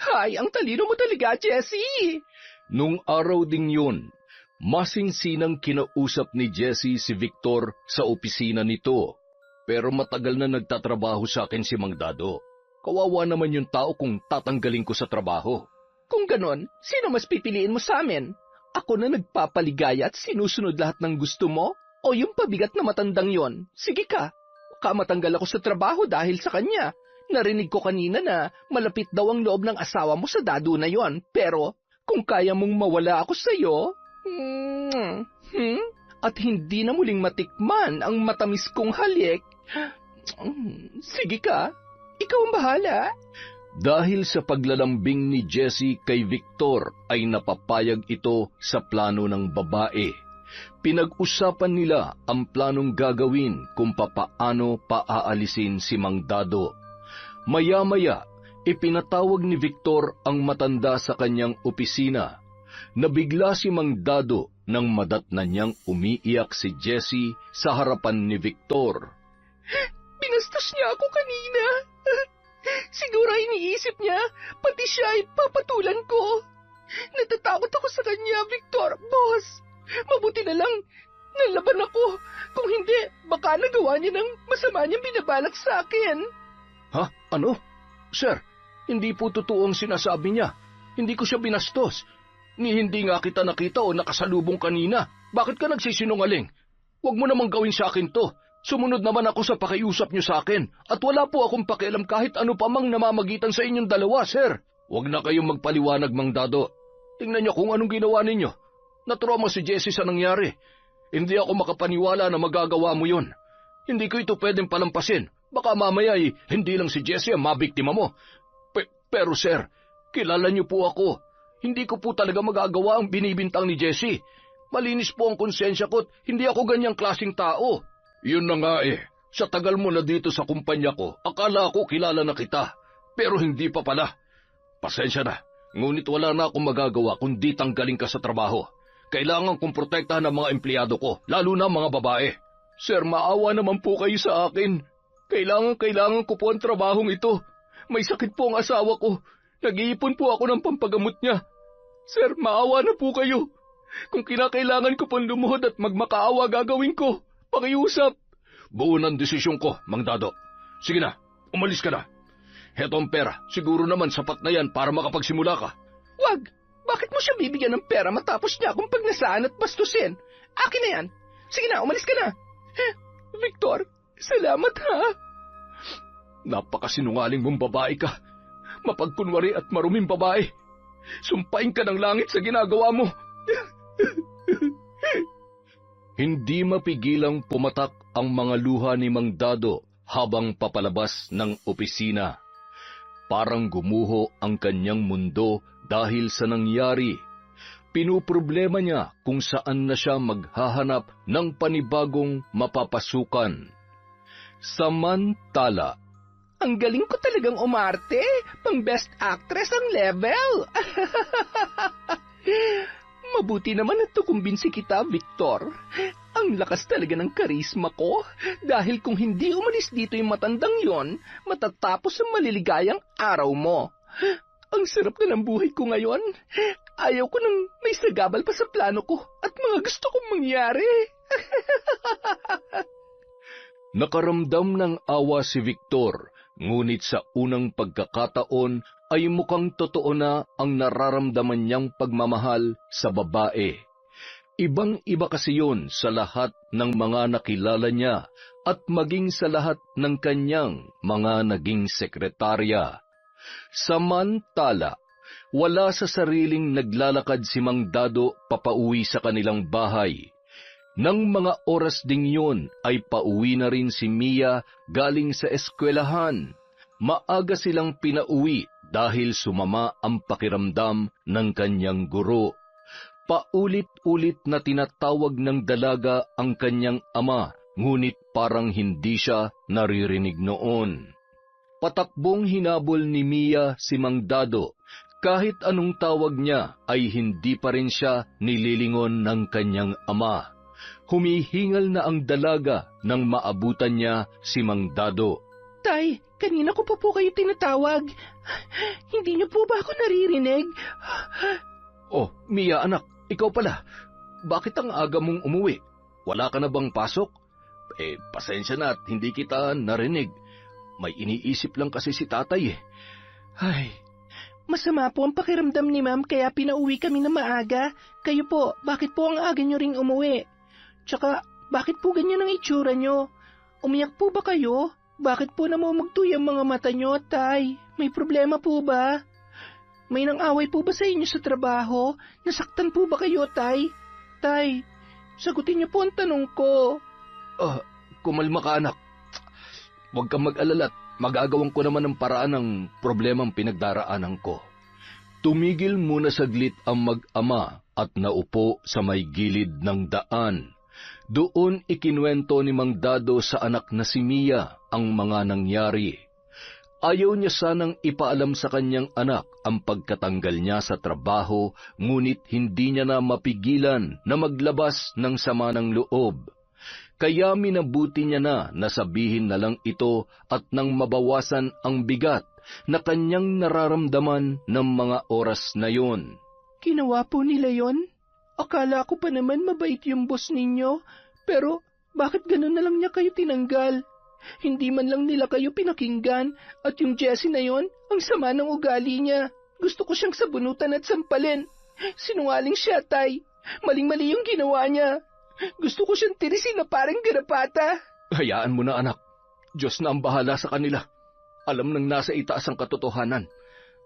Hay, ang talino mo talaga, Jessie. Nung araw ding yun, masinsinang kinausap ni Jessie si Victor sa opisina nito. Pero matagal na nagtatrabaho sa akin si Mang Dado. Kawawa naman yung tao kung tatanggalin ko sa trabaho. Kung ganon, sino mas pipiliin mo sa amin? Ako na nagpapaligaya at sinusunod lahat ng gusto mo? O yung pabigat na matandang yon? Sige ka, baka matanggal ako sa trabaho dahil sa kanya. Narinig ko kanina na malapit daw ang loob ng asawa mo sa Dado na yon. Pero kung kaya mong mawala ako sa'yo... At hindi na muling matikman ang matamis kong halik. Sige ka, ikaw ang bahala. Dahil sa paglalambing ni Jessie kay Victor ay napapayag ito sa plano ng babae. Pinag-usapan nila ang planong gagawin kung papaano paaalisin si Mang Dado. Maya-maya, ipinatawag ni Victor ang matanda sa kanyang opisina. Nabigla si Mang Dado nang madatnan niyang umiiyak si Jessie sa harapan ni Victor. Binastos niya ako kanina. Siguro iniisip niya, pati siya ay papatulan ko. Natatakot ako sa kanya, Victor. Boss, mabuti na lang, Nalaban ako. Kung hindi, baka nagawa niya ng masama niyang binabalak sa akin. Ha? Ano? Sir, hindi po totoo ang sinasabi niya. Hindi ko siya binastos. Ni hindi nga kita nakita o nakasalubong kanina. Bakit ka nagsisinungaling? Huwag mo namang gawin sa akin to. Sumunod naman ako sa pakiusap niyo sa akin at wala po akong pakialam kahit ano pa mang namamagitan sa inyong dalawa, sir. Huwag na kayong magpaliwanag, Mang Dado. Tingnan niyo kung anong ginawa ninyo. Natrauma si Jessie sa nangyari. Hindi ako makapaniwala na magagawa mo yun. Hindi ko ito pwedeng palampasin. Baka mamaya hindi lang si Jessie ang mabiktima mo. Pero sir, kilala niyo po ako. Hindi ko po talaga magagawa ang binibintang ni Jessie. Malinis po ang konsensya ko't hindi ako ganyang klaseng tao. Yun na nga sa tagal mo na dito sa kumpanya ko, akala ko kilala na kita. Pero hindi pa pala. Pasensya na, ngunit wala na akong magagawa kundi tanggalin ka sa trabaho. Kailangan kong protektahan ang mga empleyado ko, lalo na mga babae. Sir, maawa naman po kayo sa akin. Kailangan ko po ang trabahong ito. May sakit po ang asawa ko. Nag-iipon po ako ng pampagamot niya. Sir, maawa na po kayo. Kung kinakailangan ko pong lumuhod at magmakaawa gagawin ko. Pakiusap. Buo ng desisyon ko, Mang Dado. Sige na, umalis ka na. Heto ang pera, siguro naman sapat na yan para makapagsimula ka. Wag! Bakit mo siya bibigyan ng pera matapos niya akong pagnasaan at bastusin? Akin na yan. Sige na, umalis ka na. Victor, salamat ha. Napakasinungaling mong babae ka. Mapagkunwari at maruming babae. Sumpain ka ng langit sa ginagawa mo. Hindi mapigilang pumatak ang mga luha ni Mang Dado habang papalabas ng opisina. Parang gumuho ang kanyang mundo dahil sa nangyari. Pinuproblema niya kung saan na siya maghahanap ng panibagong mapapasukan. Samantala, ang galing ko talagang umarte. Pang best actress ang level. Mabuti naman na tukumbinsi kita, Victor. Ang lakas talaga ng karisma ko. Dahil kung hindi umalis dito yung matandang yon, matatapos ang maliligayang araw mo. Ang sarap na ng buhay ko ngayon. Ayaw ko nang may sagabal pa sa plano ko at mga gusto kong mangyari. Nakaramdam ng awa si Victor, ngunit sa unang pagkakataon ay mukhang totoo na ang nararamdaman niyang pagmamahal sa babae. Ibang-iba kasi yun sa lahat ng mga nakilala niya at maging sa lahat ng kanyang mga naging sekretarya. Samantala, wala sa sariling naglalakad si Mang Dado papauwi sa kanilang bahay. Nang mga oras ding yun ay pauwi na rin si Mia galing sa eskwelahan. Maaga silang pinauwi dahil sumama ang pakiramdam ng kanyang guro. Paulit-ulit na tinatawag ng dalaga ang kanyang ama, ngunit parang hindi siya naririnig noon. Patakbong hinabol ni Mia si Mang Dado. Kahit anong tawag niya ay hindi pa rin siya nililingon ng kanyang ama. Humihingal na ang dalaga nang maabutan niya si Mang Dado. Tay, kanina ko pa po kayo tinatawag. Hindi niyo po ba ako naririnig? Oh, Mia anak, ikaw pala. Bakit ang aga mong umuwi? Wala ka na bang pasok? Pasensya na at hindi kita narinig. May iniisip lang kasi si tatay . Ay, masama po ang pakiramdam ni ma'am kaya pinauwi kami na maaga. Kayo po, bakit po ang aga niyo ring umuwi? Tsaka, bakit po ganyan ang itsura niyo? Umiyak po ba kayo? Bakit po namumugtoy ang mga mata niyo, tay? May problema po ba? May nang-away po ba sa inyo sa trabaho? Nasaktan po ba kayo, tay? Tay, sagutin niyo po ang tanong ko. Kumalma ka anak. Huwag kang mag-alala at magagawan ko naman ng paraan ng problemang pinagdaraanan ko. Tumigil muna saglit ang mag-ama at naupo sa may gilid ng daan. Doon ikinuwento ni Mang Dado sa anak na si Mia ang mga nangyari. Ayaw niya sanang ipaalam sa kanyang anak ang pagkatanggal niya sa trabaho, ngunit hindi niya na mapigilan na maglabas ng sama ng loob. Kaya minabuti niya na nasabihin na lang ito at nang mabawasan ang bigat na kanyang nararamdaman ng mga oras na yon. Ginawa po nila yon? Akala ko pa naman mabait yung boss ninyo, pero bakit ganun na lang niya kayo tinanggal? Hindi man lang nila kayo pinakinggan, at yung Jessie na yon, ang sama ng ugali niya. Gusto ko siyang sabunutan at sampalin. Sinungaling siya, Tay. Maling-mali yung ginawa niya. Gusto ko siyang tirisin na parang garapata. Hayaan mo na, anak. Diyos na ang bahala sa kanila. Alam nang nasa itaas ang katotohanan.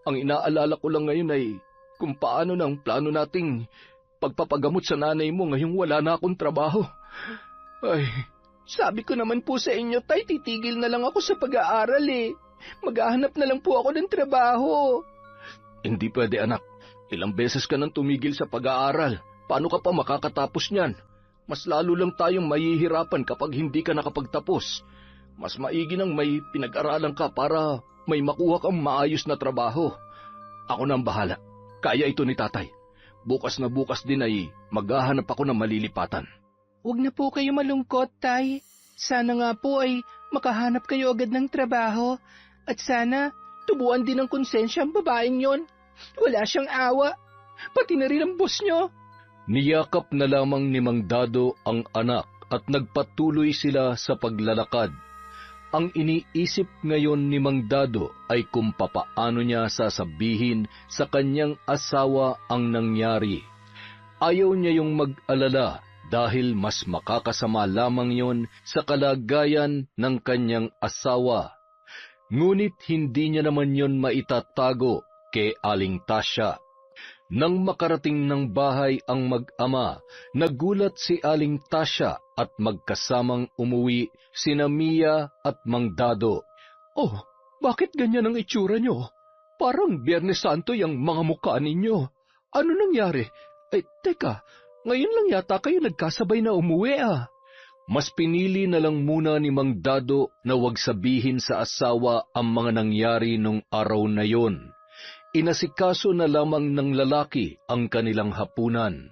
Ang inaalala ko lang ngayon ay kung paano ng plano nating pagpapagamot sa nanay mo ngayong wala na akong trabaho. Ay, sabi ko naman po sa inyo, Tay, titigil na lang ako sa pag-aaral eh. Maghahanap na lang po ako ng trabaho. hindi pwede, anak. Ilang beses ka nang tumigil sa pag-aaral. Paano ka pa makakatapos niyan? Mas lalo lang tayong mahihirapan kapag hindi ka nakapagtapos. Mas maigi nang may pinag-aralan ka para may makuha kang maayos na trabaho. Ako na ang bahala. Kaya ito ni tatay. Bukas na bukas din ay maghahanap ako ng malilipatan. Huwag na po kayo malungkot, Tay. Sana nga po ay makahanap kayo agad ng trabaho. At sana tubuan din ng konsensya ang babaeng yon. Wala siyang awa. Pati na rin ang boss nyo. Niyakap na lamang ni Mang Dado ang anak at nagpatuloy sila sa paglalakad. Ang iniisip ngayon ni Mang Dado ay kung papaano niya sasabihin sa kanyang asawa ang nangyari. Ayaw niya yung mag-alala dahil mas makakasama lamang yon sa kalagayan ng kanyang asawa. Ngunit hindi niya naman yon maitatago kay Aling Tasya. Nang makarating ng bahay ang mag-ama, nagulat si Aling Tasya at magkasamang umuwi sina Mia at Mang Dado. Oh, bakit ganyan ang itsura nyo? Parang Biyernes Santo yung mga mukha ninyo. Ano nangyari? Teka, ngayon lang yata kayo nagkasabay na umuwi ah. Mas pinili na lang muna ni Mang Dado na wag sabihin sa asawa ang mga nangyari nung araw na yon. Inasikaso na lamang ng lalaki ang kanilang hapunan.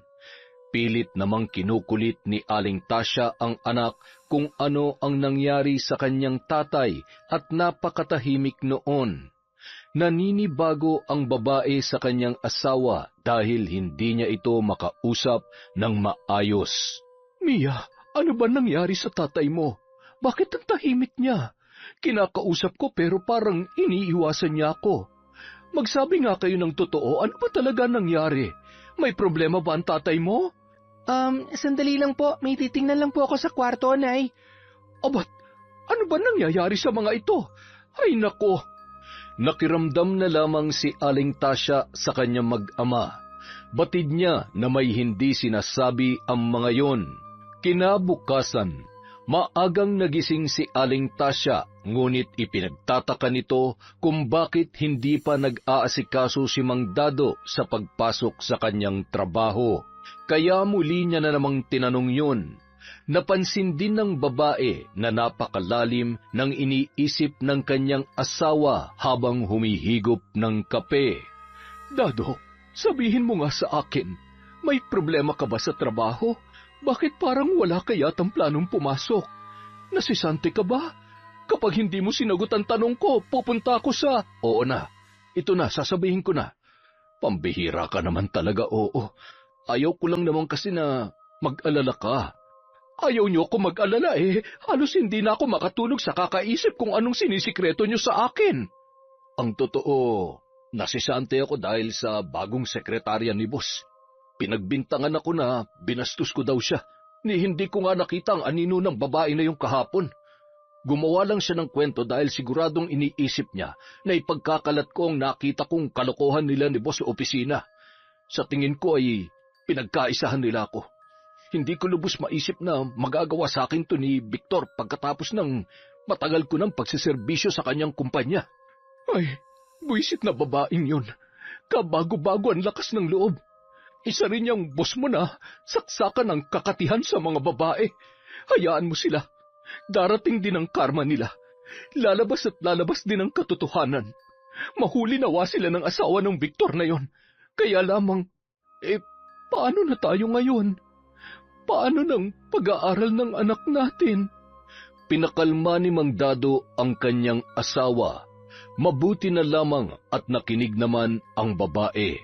Pilit namang kinukulit ni Aling Tasya ang anak kung ano ang nangyari sa kanyang tatay at napakatahimik noon. Naninibago ang babae sa kanyang asawa dahil hindi niya ito makausap ng maayos. Mia, ano ba nangyari sa tatay mo? Bakit ang tahimik niya? Kinakausap ko pero parang iniiwasan niya ako. Magsabi nga kayo ng totoo, ano ba talaga nangyari? May problema ba ang tatay mo? Sandali lang po, may titingnan lang po ako sa kwarto, Nay. Abat, ano ba nangyayari sa mga ito? Ay nako! Nakiramdam na lamang si Aling Tasya sa kanyang mag-ama. Batid niya na may hindi sinasabi ang mga yon. Kinabukasan, maagang nagising si Aling Tasya, ngunit ipinagtataka nito kung bakit hindi pa nag-aasikaso si Mang Dado sa pagpasok sa kanyang trabaho. Kaya muli niya na namang tinanong yun. Napansin din ng babae na napakalalim ng iniisip ng kanyang asawa habang humihigop ng kape. Dado, sabihin mo nga sa akin, may problema ka ba sa trabaho? Bakit parang wala ka yatang planong pumasok? Nasisante ka ba? Kapag hindi mo sinagot ang tanong ko, pupunta ako sa... Oo na, ito na, sasabihin ko na. Pambihira ka naman talaga, oo. Ayaw ko lang naman kasi na mag-alala ka. Ayaw niyo ako mag-alala eh. Halos hindi na ako makatulog sa kakaisip kung anong sinisikreto niyo sa akin. Ang totoo, nasisante ako dahil sa bagong sekretarya ni boss. Pinagbintangan ako na binastos ko daw siya. Hindi ko nga nakita ang anino ng babae na yung kahapon. Gumawa lang siya ng kwento dahil siguradong iniisip niya na ipagkakalat ko ang nakita kong kalokohan nila ni boss sa opisina. Sa tingin ko ay pinagkaisahan nila ako. Hindi ko lubos maisip na magagawa sa akin to ni Victor pagkatapos ng matagal ko ng pagsiservisyo sa kanyang kumpanya. Ay, buwisit na babaeng yun. Kabago-bago ang lakas ng loob. Isa rin yung boss mo na saksakan ng kakatihan sa mga babae. Hayaan mo sila. Darating din ang karma nila. Lalabas at lalabas din ang katotohanan. Mahuli nawa sila ng asawa ng Victor na yon. Kaya lamang, paano na tayo ngayon? Paano ng pag-aaral ng anak natin? Pinakalma ni Mang Dado ang kanyang asawa. Mabuti na lamang at nakinig naman ang babae.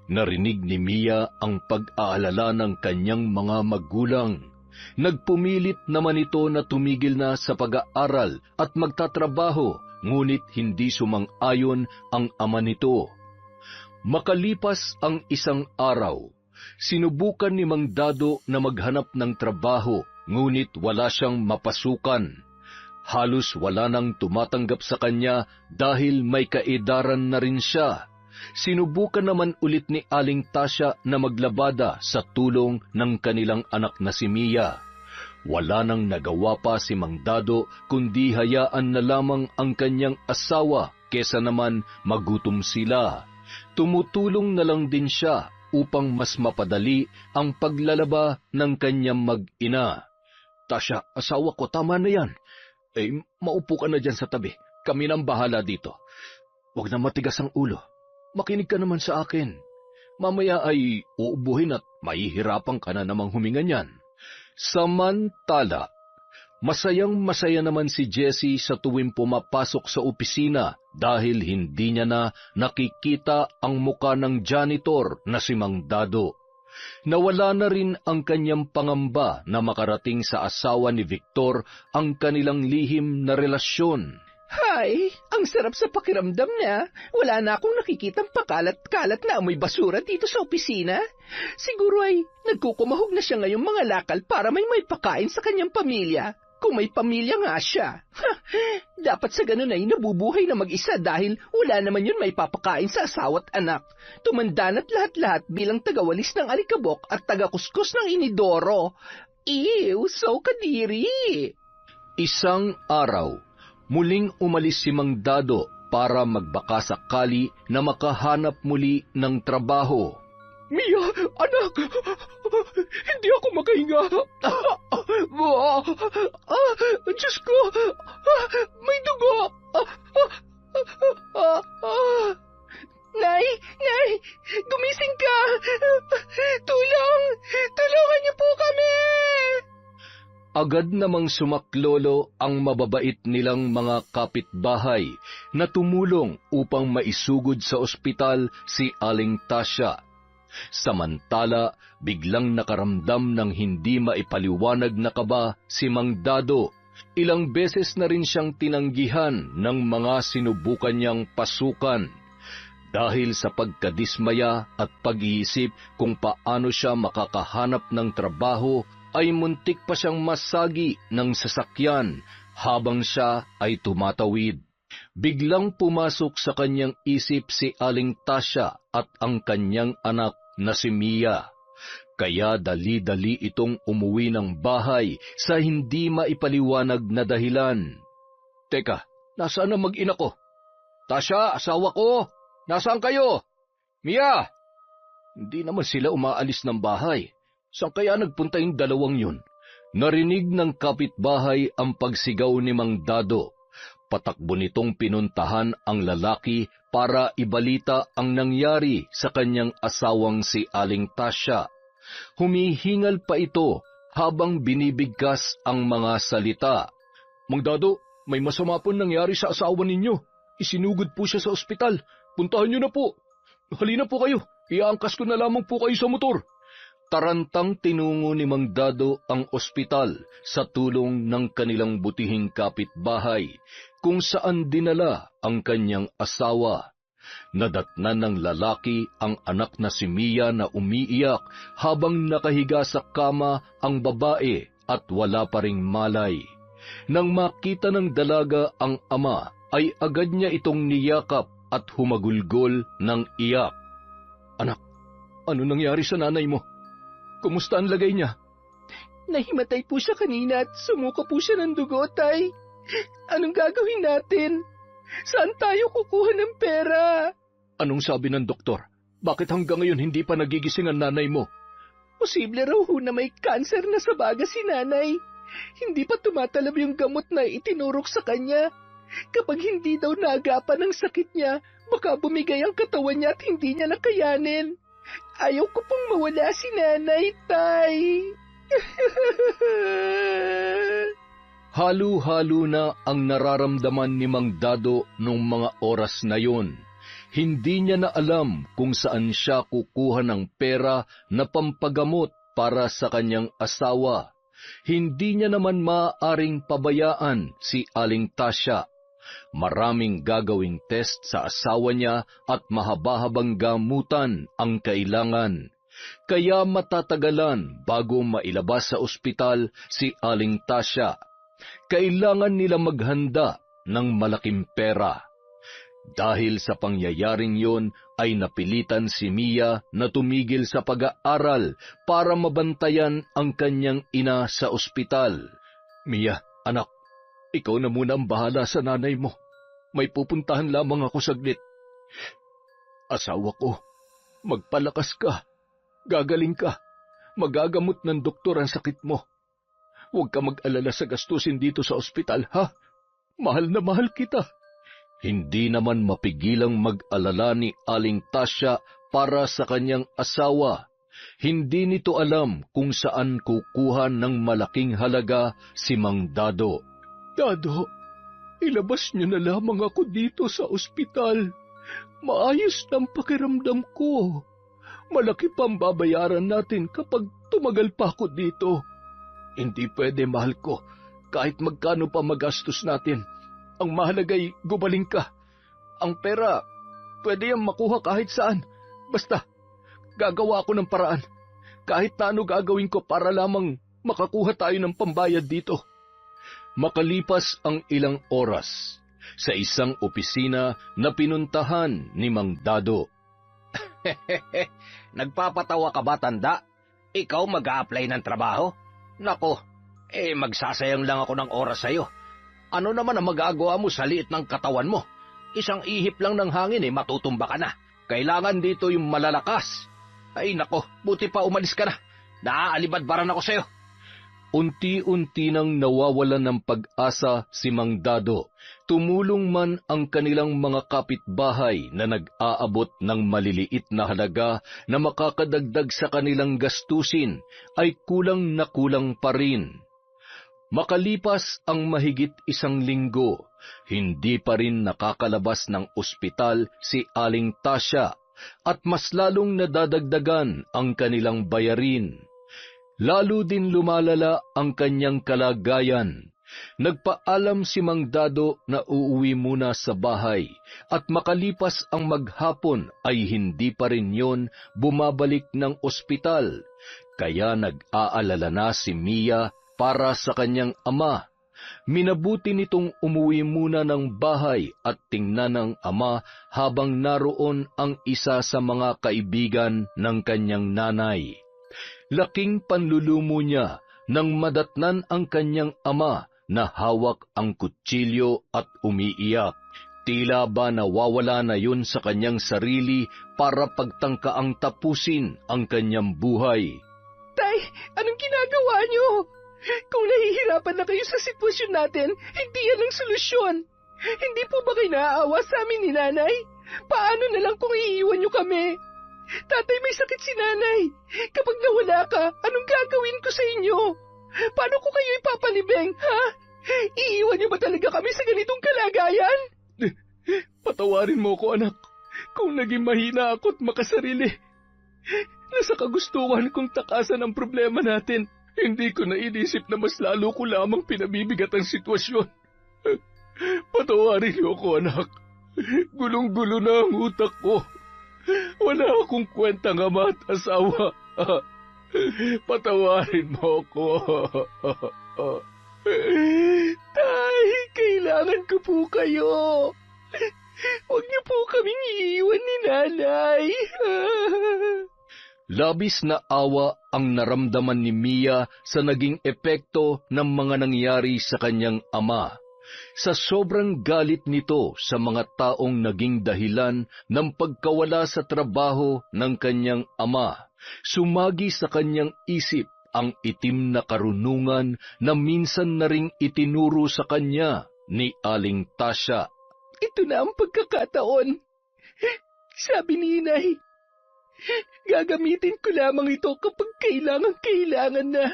Narinig ni Mia ang pag-aalala ng kanyang mga magulang. Nagpumilit naman ito na tumigil na sa pag-aaral at magtatrabaho, ngunit hindi sumang-ayon ang ama nito. Makalipas ang isang araw, sinubukan ni Mang Dado na maghanap ng trabaho, ngunit wala siyang mapasukan. Halos wala nang tumatanggap sa kanya dahil may kaedaran na rin siya. Sinubukan naman ulit ni Aling Tasya na maglabada sa tulong ng kanilang anak na si Mia. Wala nang nagawa pa si Mang Dado kundi hayaan na lamang ang kanyang asawa kesa naman magutom sila. Tumutulong na lang din siya upang mas mapadali ang paglalaba ng kanyang mag-ina. Tasya, asawa ko, tama na yan. Maupo ka na dyan sa tabi. Kami nang bahala dito. Huwag na matigas ang ulo. Makinig ka naman sa akin. Mamaya ay uubuhin at mahihirapan ka na namang huminga niyan. Samantala, masayang-masaya naman si Jessie sa tuwing pumapasok sa opisina dahil hindi niya na nakikita ang muka ng janitor na si Mang Dado. Nawala na rin ang kanyang pangamba na makarating sa asawa ni Victor ang kanilang lihim na relasyon. Hay, ang sarap sa pakiramdam na wala na akong nakikitang pakalat-kalat na amoy basura dito sa opisina. Siguro ay nagkukumahog na siya ngayong mga lakal para may pakain sa kanyang pamilya. Kung may pamilya nga siya. Dapat sa ganun ay nabubuhay na mag-isa dahil wala naman yun may papakain sa asawa't anak. Tumanda na't lahat-lahat bilang tagawalis ng alikabok at tagakuskus ng inidoro. Ew, so kadiri! Isang araw, muling umalis si Mang Dado para magbaka sakali na makahanap muli ng trabaho. Mia, anak! Hindi ako makahinga. Diyos ko! May dugo! Nay! Nay! Gumising ka! Tulong! Tulungan niyo po kami! Agad namang sumaklolo ang mababait nilang mga kapitbahay na tumulong upang maisugod sa ospital si Aling Tasya. Samantala, biglang nakaramdam ng hindi maipaliwanag na kaba si Mang Dado. Ilang beses na rin siyang tinanggihan ng mga sinubukan niyang pasukan. Dahil sa pagkadismaya at pag-iisip kung paano siya makakahanap ng trabaho, ay muntik pa siyang masagi ng sasakyan habang siya ay tumatawid. Biglang pumasok sa kanyang isip si Aling Tasya at ang kanyang anak na si Mia. Kaya dali-dali itong umuwi ng bahay sa hindi maipaliwanag na dahilan. Teka, nasaan ang mag-ina ko? Tasya, asawa ko! Nasaan kayo? Mia! Hindi naman sila umaalis ng bahay. Saan kaya nagpunta yung dalawang yun? Narinig ng kapitbahay ang pagsigaw ni Mang Dado. Patakbo nitong pinuntahan ang lalaki para ibalita ang nangyari sa kanyang asawang si Aling Tasya. Humihingal pa ito habang binibigkas ang mga salita. Mang Dado, may masama po nangyari sa asawa ninyo. Isinugod po siya sa ospital. Puntahan niyo na po. Halina po kayo. Iaangkas ko na lamang po kayo sa motor. Tarantang tinungo ni Mang Dado ang ospital sa tulong ng kanilang butihing kapitbahay kung saan dinala ang kanyang asawa. Nadatnan ng lalaki ang anak na si Mia na umiiyak habang nakahiga sa kama ang babae at wala pa ring malay. Nang makita ng dalaga ang ama, ay agad niya itong niyakap at humagulgol ng iyak. Anak, ano nangyari sa nanay mo? Kumusta ang lagay niya? Nahimatay po siya kanina at sumuka po siya ng dugo, Tay. Anong gagawin natin? Saan tayo kukuha ng pera? Anong sabi ng doktor? Bakit hanggang ngayon hindi pa nagigising ang nanay mo? Posible raw ho na may kanser na sa baga si nanay. Hindi pa tumatalab yung gamot na itinurok sa kanya. Kapag hindi daw naagapan ang sakit niya, baka bumigay ang katawan niya at hindi niya nakayanin. Ayaw ko pong mawala si nanay, Tay. Halo-halo na ang nararamdaman ni Mang Dado noong mga oras na yun. Hindi niya na alam kung saan siya kukuha ng pera na pampagamot para sa kanyang asawa. Hindi niya naman maaaring pabayaan si Aling Tasya. Maraming gagawing test sa asawa niya at mahaba-habang gamutan ang kailangan. Kaya matatagalan bago mailabas sa ospital si Aling Tasya. Kailangan nila maghanda ng malaking pera. Dahil sa pangyayaring yon ay napilitan si Mia na tumigil sa pag-aaral para mabantayan ang kanyang ina sa ospital. Mia, anak, ikaw na muna ang bahala sa nanay mo. May pupuntahan lamang ako saglit. Asawa ko, magpalakas ka. Gagaling ka. Magagamot ng doktor ang sakit mo. Huwag ka mag-alala sa gastusin dito sa ospital, ha? Mahal na mahal kita. Hindi naman mapigilang mag-alala ni Aling Tasya para sa kanyang asawa. Hindi nito alam kung saan kukuha ng malaking halaga si Mang Dado. Dado, ilabas niyo na lamang ako dito sa ospital. Maayos ng pakiramdam ko. Malaki pang babayaran natin kapag tumagal pa ako dito. Hindi pwede, mahal ko, kahit magkano pa magastos natin. Ang mahalaga'y gumaling ka. Ang pera, pwede yung makuha kahit saan. Basta, gagawa ako ng paraan. Kahit na ano gagawin ko para lamang makakuha tayo ng pambayad dito. Makalipas ang ilang oras, sa isang opisina na pinuntahan ni Mang Dado. Nagpapatawa ka ba, tanda? Ikaw mag-a-apply ng trabaho? Nako, magsasayang lang ako ng oras sa'yo. Ano naman ang magagawa mo sa liit ng katawan mo? Isang ihip lang ng hangin matutumba ka na. Kailangan dito yung malalakas. Ay nako, buti pa umalis ka na. Naaalibadbaran ako sa'yo. Unti-unti nang nawawalan ng pag-asa si Mang Dado. Tumulong man ang kanilang mga kapitbahay na nag-aabot ng maliliit na halaga na makakadagdag sa kanilang gastusin, ay kulang na kulang pa rin. Makalipas ang mahigit 1 linggo, hindi pa rin nakakalabas ng ospital si Aling Tasya at mas lalong nadadagdagan ang kanilang bayarin. Lalo din lumalala ang kanyang kalagayan. Nagpaalam si Mang Dado na uuwi muna sa bahay at makalipas ang maghapon ay hindi pa rin yon bumabalik ng ospital. Kaya nag-aalala na si Mia para sa kanyang ama. Minabuti nitong umuwi muna ng bahay at tingnan ng ama habang naroon ang isa sa mga kaibigan ng kanyang nanay. Laking panlulumo niya nang madatnan ang kanyang ama na hawak ang kutsilyo at umiiyak. Tila ba nawawala na yun sa kanyang sarili para pagtangkaang tapusin ang kanyang buhay. Tay, anong ginagawa niyo? Kung nahihirapan na kayo sa sitwasyon natin, hindi yan ang solusyon. Hindi po ba kayo naaawa sa amin ni nanay? Paano na lang kung iiwan niyo kami? Tatay, may sakit si nanay. Kapag nawala ka, anong gagawin ko sa inyo? Paano ko kayo ipapalibing, ha? Iiwan niyo ba talaga kami sa ganitong kalagayan? Patawarin mo ko, anak, kung naging mahina ako't makasarili. Nasa kagustuhan kong takasan ang problema natin. Hindi ko nainisip na mas lalo ko lamang pinabibigat ang sitwasyon. Patawarin niyo ko, anak. Gulong-gulo na ang utak ko. Wala akong kwentang ama at asawa. Patawarin mo ko. Tay, kailangan ko po kayo. Huwag niyo po kaming iiwan ni nanay. Labis na awa ang naramdaman ni Mia sa naging epekto ng mga nangyari sa kanyang ama. Sa sobrang galit nito sa mga taong naging dahilan ng pagkawala sa trabaho ng kanyang ama, sumagi sa kanyang isip ang itim na karunungan na minsan na ring itinuro sa kanya ni Aling Tasya. Ito na ang pagkakataon. Sabi ni Inay, gagamitin ko lamang ito kapag kailangan na.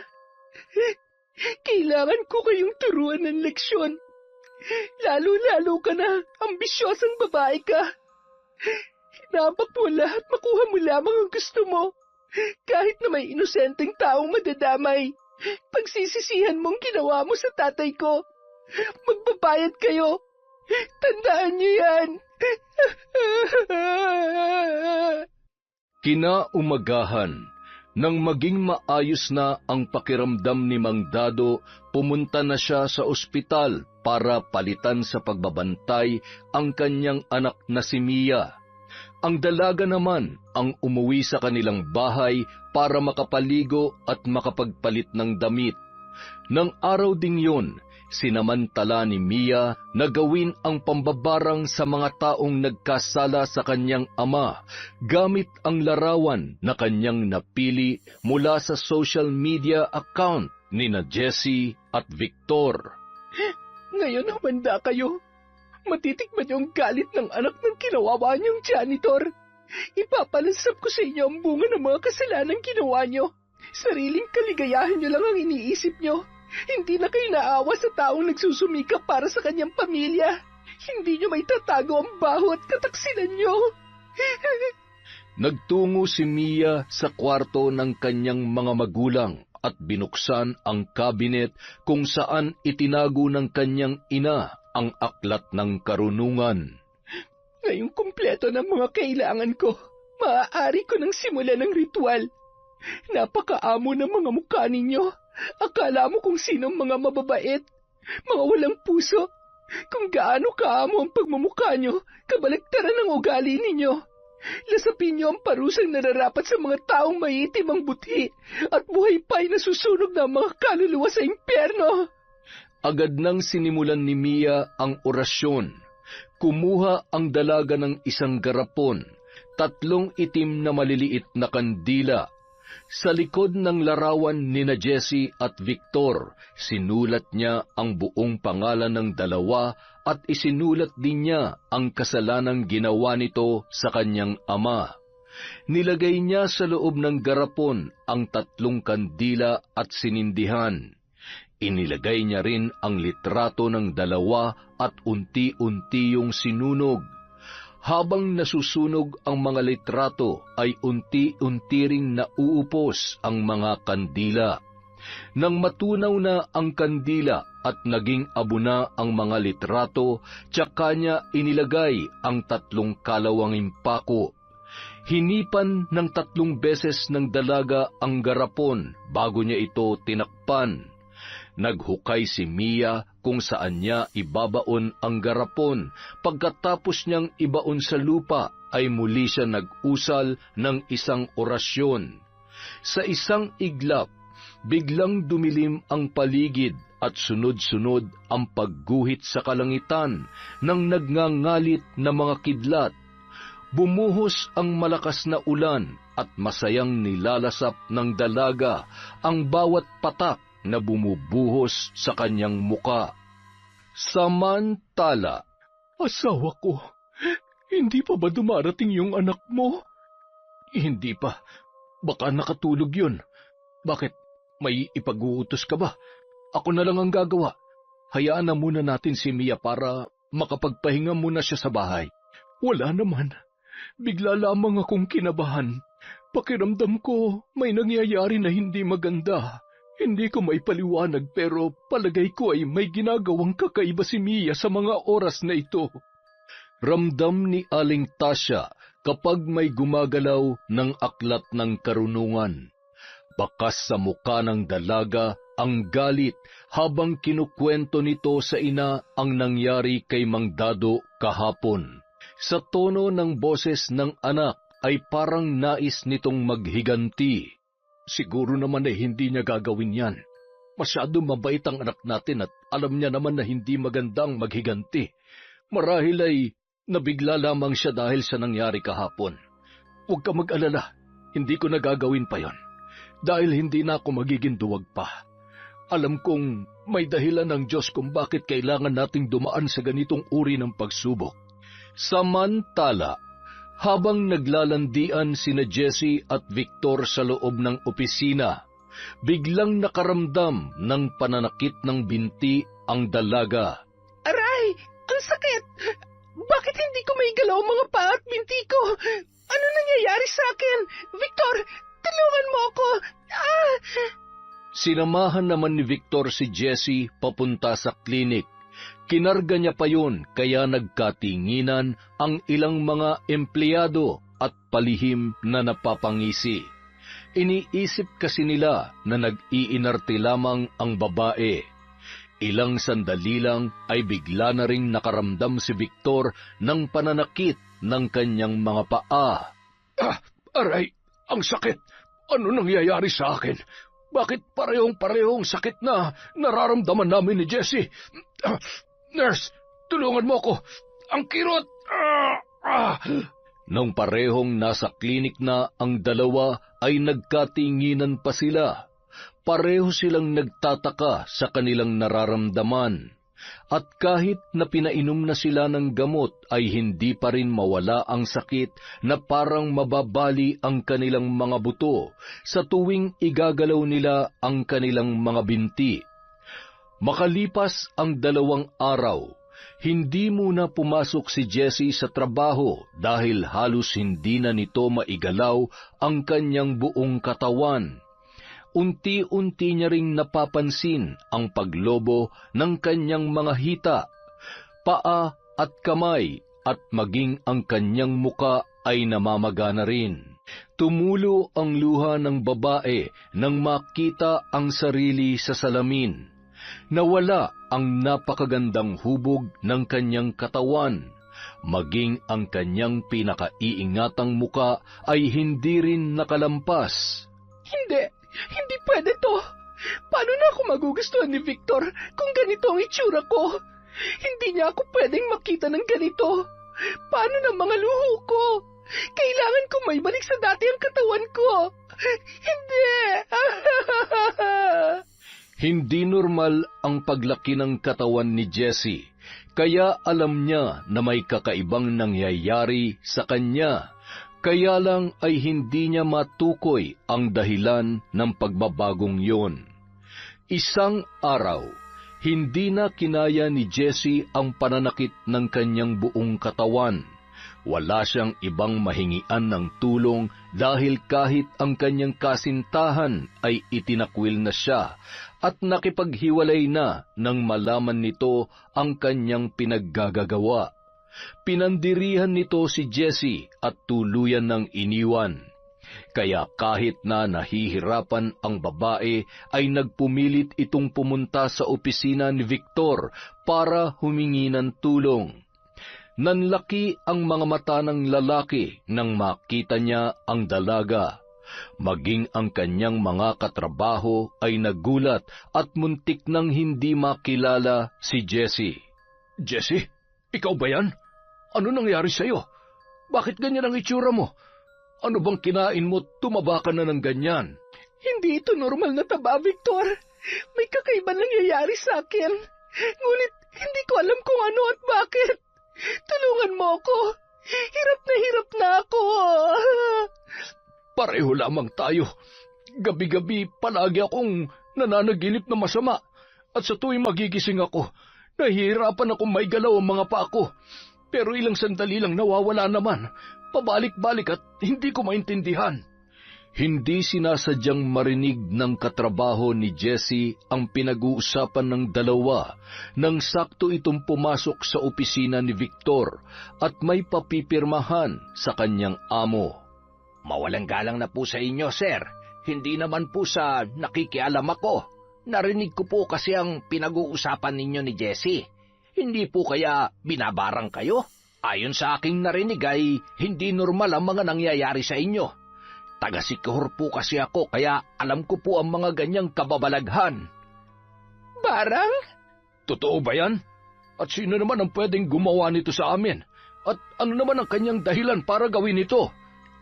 Kailangan ko kayong turuan ng leksyon. Lalo-lalo ka na, ambisyosang babae ka. Hinabak mo lahat, makuha mo lamang ang gusto mo. Kahit na may inosenteng taong madadamay, pagsisisihan mong ginawa mo sa tatay ko. Magbabayad kayo. Tandaan niyo yan. Kinaumagahan, nang maging maayos na ang pakiramdam ni Mang Dado, pumunta na siya sa ospital para palitan sa pagbabantay ang kanyang anak na si Mia. Ang dalaga naman ang umuwi sa kanilang bahay para makapaligo at makapagpalit ng damit. Nang araw ding yun, sinamantala ni Mia na gawin ang pambabarang sa mga taong nagkasala sa kanyang ama gamit ang larawan na kanyang napili mula sa social media account ni na Jessie at Victor. Ngayon humanda kayo. Matitikman niyo ang galit ng anak ng kinawawa niyong janitor. Ipapalansap ko sa inyo ang bunga ng mga kasalanan ginawa niyo. Sariling kaligayahan niyo lang ang iniisip niyo. Hindi na kayo naawa sa taong nagsusumikap para sa kanyang pamilya. Hindi niyo may tatago ang baho at kataksilan niyo. Nagtungo si Mia sa kwarto ng kanyang mga magulang at binuksan ang kabinet kung saan itinago ng kanyang ina ang aklat ng karunungan. Ngayong kumpleto ng mga kailangan ko, maaari ko nang simulan ng ritual. Napakaamo ng mga mukha ninyo. Akala mo kung sino mga mababait, mga walang puso. Kung gaano kaamo ang pagmumukha nyo, kabaligtaran ng ugali ninyo. Lasapin nyo ang parusang nararapat sa mga taong maiitim ang buti at buhay pa'y nasusunog ng mga kaluluwa sa impyerno. Agad nang sinimulan ni Mia ang orasyon. Kumuha ang dalaga ng isang garapon, 3 itim na maliliit na kandila. Sa likod ng larawan ni na Jessie at Victor, sinulat niya ang buong pangalan ng dalawa at isinulat din niya ang kasalanang ginawa nito sa kanyang ama. Nilagay niya sa loob ng garapon ang 3 kandila at sinindihan. Inilagay niya rin ang litrato ng dalawa at unti-unti yung sinunog. Habang nasusunog ang mga litrato ay unti-unti ring nauupos ang mga kandila. Nang matunaw na ang kandila at naging abo na ang mga litrato, tsaka niya inilagay ang 3 kalawanging pako. Hinipan ng 3 beses ng dalaga ang garapon bago niya ito tinakpan. Naghukay si Mia kung saan niya ibabaon ang garapon. Pagkatapos niyang ibaon sa lupa, ay muli siya nag-usal ng isang orasyon. Sa isang iglap, biglang dumilim ang paligid at sunod-sunod ang pagguhit sa kalangitan ng nagngangalit na mga kidlat. Bumuhos ang malakas na ulan at masayang nilalasap ng dalaga ang bawat patak na bumubuhos sa kanyang muka. Samantala, Asawa ko, hindi pa ba dumarating yung anak mo? hindi pa. Baka nakatulog yun. Bakit? May ipag-uutos ka ba? Ako na lang ang gagawa. Hayaan na muna natin si Mia para makapagpahinga muna siya sa bahay. Wala naman. Bigla lamang akong kinabahan. Pakiramdam ko may nangyayari na hindi maganda. Hindi ko maipaliwanag pero palagay ko ay may ginagawang kakaiba si Mia sa mga oras na ito. Ramdam ni Aling Tasya kapag may gumagalaw ng aklat ng karunungan. Bakas sa muka ng dalaga ang galit habang kinukwento nito sa ina ang nangyari kay Mang Dado kahapon. Sa tono ng boses ng anak ay parang nais nitong maghiganti. Siguro naman ay hindi niya gagawin yan. Masyado mabait ang anak natin at alam niya naman na hindi magandang maghiganti. Marahil ay nabigla lamang siya dahil sa nangyari kahapon. Huwag ka mag-alala, hindi ko nagagawin pa yon. Dahil hindi na ako magiging duwag pa. Alam kong may dahilan ng Diyos kung bakit kailangan nating dumaan sa ganitong uri ng pagsubok. Samantala, habang naglalandian sina Jessie at Victor sa loob ng opisina, biglang nakaramdam ng pananakit ng binti ang dalaga. Aray! Ang sakit! Bakit hindi ko maigalaw ang mga paa at binti ko? Ano nangyayari sa akin? Victor, tulungan mo ako! Ah! Sinamahan naman ni Victor si Jessie papunta sa klinik. Kinarga niya pa yun, kaya nagkatinginan ang ilang mga empleyado at palihim na napapangisi. Iniisip kasi nila na nag-iinarte lamang ang babae. Ilang sandali lang ay bigla na ring nakaramdam si Victor ng pananakit ng kanyang mga paa. Aray, ang sakit! Ano nangyayari sa akin? Bakit parehong-parehong sakit na nararamdaman namin ni Jessie? Nurse, tulungan mo ako! Ang kirot! Nang parehong nasa klinik na ang dalawa ay nagkatinginan pa sila. Pareho silang nagtataka sa kanilang nararamdaman. At kahit na pinainom na sila ng gamot ay hindi pa rin mawala ang sakit na parang mababali ang kanilang mga buto sa tuwing igagalaw nila ang kanilang mga binti. Makalipas ang 2 araw, hindi muna pumasok si Jessie sa trabaho dahil halos hindi na nito maigalaw ang kanyang buong katawan. Unti-unti niya ring napapansin ang paglobo ng kanyang mga hita, paa at kamay at maging ang kanyang muka ay namamaga na rin. Tumulo ang luha ng babae nang makita ang sarili sa salamin. Nawala ang napakagandang hubog ng kanyang katawan. Maging ang kanyang pinakaiingatang muka ay hindi rin nakalampas. Hindi pwede to. Paano na ako magugustuhan ni Victor kung ganito ang itsura ko? Hindi niya ako pwedeng makita ng ganito. Paano na mga luho ko? Kailangan ko may balik sa dati ang katawan ko. Hindi! Hindi normal ang paglaki ng katawan ni Jessie, kaya alam niya na may kakaibang nangyayari sa kanya. Kaya lang ay hindi niya matukoy ang dahilan ng pagbabagong yon. Isang araw, hindi na kinaya ni Jessie ang pananakit ng kanyang buong katawan. Wala siyang ibang mahingian ng tulong dahil kahit ang kanyang kasintahan ay itinakwil na siya at nakipaghiwalay na nang malaman nito ang kanyang pinaggagawa. Pinandirihan nito si Jessie at tuluyan ng iniwan. Kaya kahit na nahihirapan ang babae, ay nagpumilit itong pumunta sa opisina ni Victor para humingi ng tulong. Nanlaki ang mga mata ng lalaki nang makita niya ang dalaga. Maging ang kanyang mga katrabaho ay nagulat at muntik nang hindi makilala si Jessie. Jessie, ikaw ba yan? Ano nangyari sa'yo? Bakit ganyan ang itsura mo? Ano bang kinain mo, tumaba ka na ng ganyan? Hindi ito normal na taba, Victor. May kakaibang nangyayari sa akin. Ngunit hindi ko alam kung ano at bakit. Tulungan mo ako. Hirap na ako. Pareho lamang tayo. Gabi-gabi palagi akong nananaginip na masama. At sa tuwing magigising ako, nahihirapan akong maigalaw ang mga paa ko. Pero ilang sandali lang nawawala naman. Pabalik-balik at hindi ko maintindihan. Hindi sinasadyang marinig ng katrabaho ni Jessie ang pinag-uusapan ng dalawa nang sakto itong pumasok sa opisina ni Victor at may papipirmahan sa kanyang amo. Mawalang galang na po sa inyo, sir. Hindi naman po sa nakikialam ako. Narinig ko po kasi ang pinag-uusapan ninyo ni Jessie. Hindi po kaya binabarang kayo? Ayon sa aking narinig ay hindi normal ang mga nangyayari sa inyo. Taga-Sikihor po kasi ako kaya alam ko po ang mga ganyang kababalaghan. Barang? Totoo ba yan? At sino naman ang pwedeng gumawa nito sa amin? At ano naman ang kanyang dahilan para gawin ito?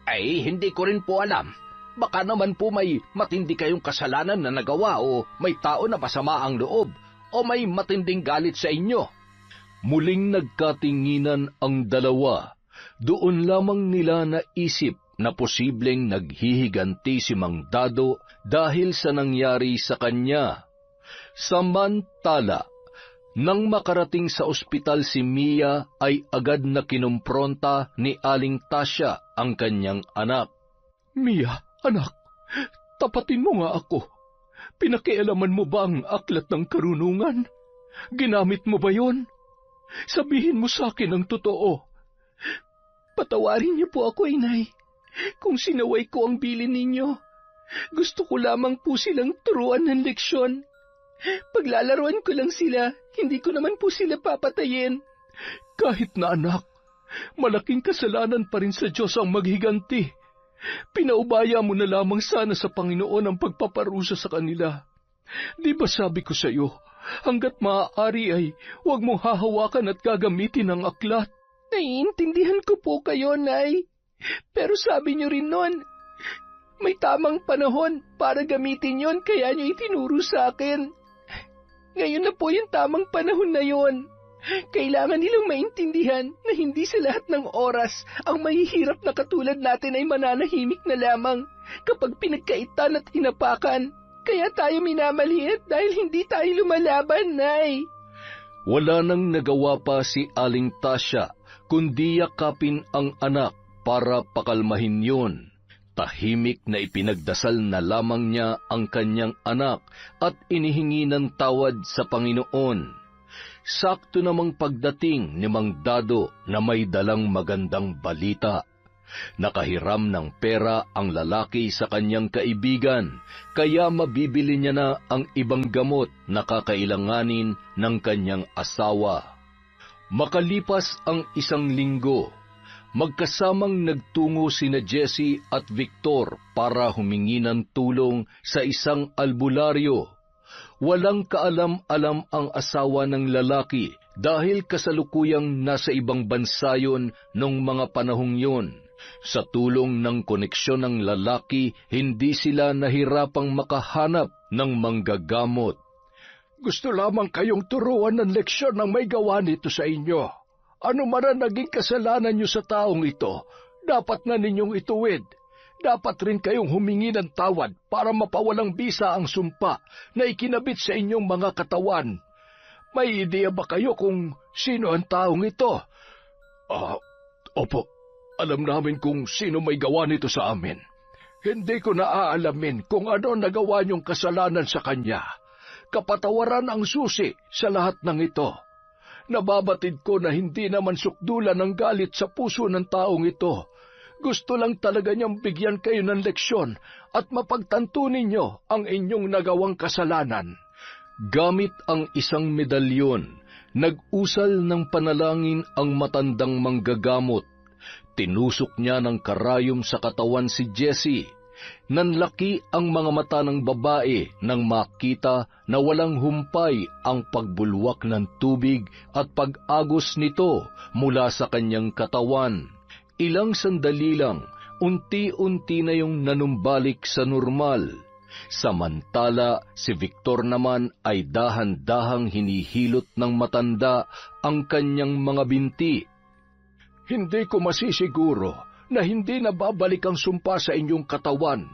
Ay, hindi ko rin po alam. Baka naman po may matindi kayong kasalanan na nagawa o may tao na masama ang loob o may matinding galit sa inyo. Muling nagkatinginan ang dalawa. Doon lamang nila naisip na posibleng naghihiganti si Mang Dado dahil sa nangyari sa kanya. Samantala, Nang makarating sa ospital si Mia ay agad na kinumpronta ni Aling Tasya ang kanyang anak. Mia, anak, tapatin mo nga ako. Pinakialaman mo ba ang aklat ng karunungan? Ginamit mo ba yon? Sabihin mo sa akin ang totoo. Patawarin niyo po ako, inay, kung sinaway ko ang bilin ninyo. Gusto ko lamang po silang turuan ng leksyon. Paglalaruan ko lang sila, hindi ko naman po sila papatayin. Kahit na anak, malaking kasalanan pa rin sa Diyos ang maghiganti. Pinaubaya mo na lamang sana sa Panginoon ang pagpaparusa sa kanila. Di ba sabi ko sa iyo, hanggat maaari ay huwag mong hahawakan at gagamitin ang aklat? Naiintindihan ko po kayo, Nay. Pero sabi niyo rin noon, may tamang panahon para gamitin yon, kaya niyo itinuro sa akin. Ngayon na po yung tamang panahon na yon. Kailangan nilang maintindihan na hindi sa lahat ng oras ang mahihirap na katulad natin ay mananahimik na lamang kapag pinagkaitan at hinapakan. Kaya tayo minamaliit dahil hindi tayo lumalaban, Nay. Wala nang nagawa pa si Aling Tasya kundi yakapin ang anak para pakalmahin yun. Tahimik na ipinagdasal na lamang niya ang kanyang anak at inihingi ng tawad sa Panginoon. Sakto namang pagdating ni Mang Dado na may dalang magandang balita. Nakahiram ng pera ang lalaki sa kanyang kaibigan, kaya mabibili niya na ang ibang gamot na kakailanganin ng kanyang asawa. Makalipas ang 1 linggo, magkasamang nagtungo sina Jessie at Victor para humingi ng tulong sa isang albularyo. Walang kaalam-alam ang asawa ng lalaki dahil kasalukuyang nasa ibang bansa yun nung mga panahong yun. Sa tulong ng koneksyon ng lalaki, hindi sila nahirapang makahanap ng manggagamot. Gusto lamang kayong turuan ng leksyon ng may gawa nito sa inyo. Ano man ang naging kasalanan niyo sa taong ito, dapat na ninyong ituwid. Dapat rin kayong humingi ng tawad para mapawalang bisa ang sumpa na ikinabit sa inyong mga katawan. May ideya ba kayo kung sino ang taong ito? Opo, alam namin kung sino may gawa nito sa amin. Hindi ko naaalamin kung ano nagawa niyong kasalanan sa kanya. Kapatawaran ang susi sa lahat ng ito. Nababatid ko na hindi naman sukdulan ng galit sa puso ng taong ito. Gusto lang talaga niyang bigyan kayo ng leksyon at mapagtanto ninyo ang inyong nagawang kasalanan. Gamit ang isang medalyon, nag-usal ng panalangin ang matandang manggagamot. Tinusok niya ng karayom sa katawan si Jessie. Nanlaki ang mga mata ng babae nang makita na walang humpay ang pagbulwak ng tubig at pag-agos nito mula sa kanyang katawan. Ilang sandali lang, unti-unti na yung nanumbalik sa normal. Samantala, si Victor naman ay dahan-dahang hinihilot ng matanda ang kanyang mga binti. Hindi ko masisiguro na hindi nababalik ang sumpa sa inyong katawan.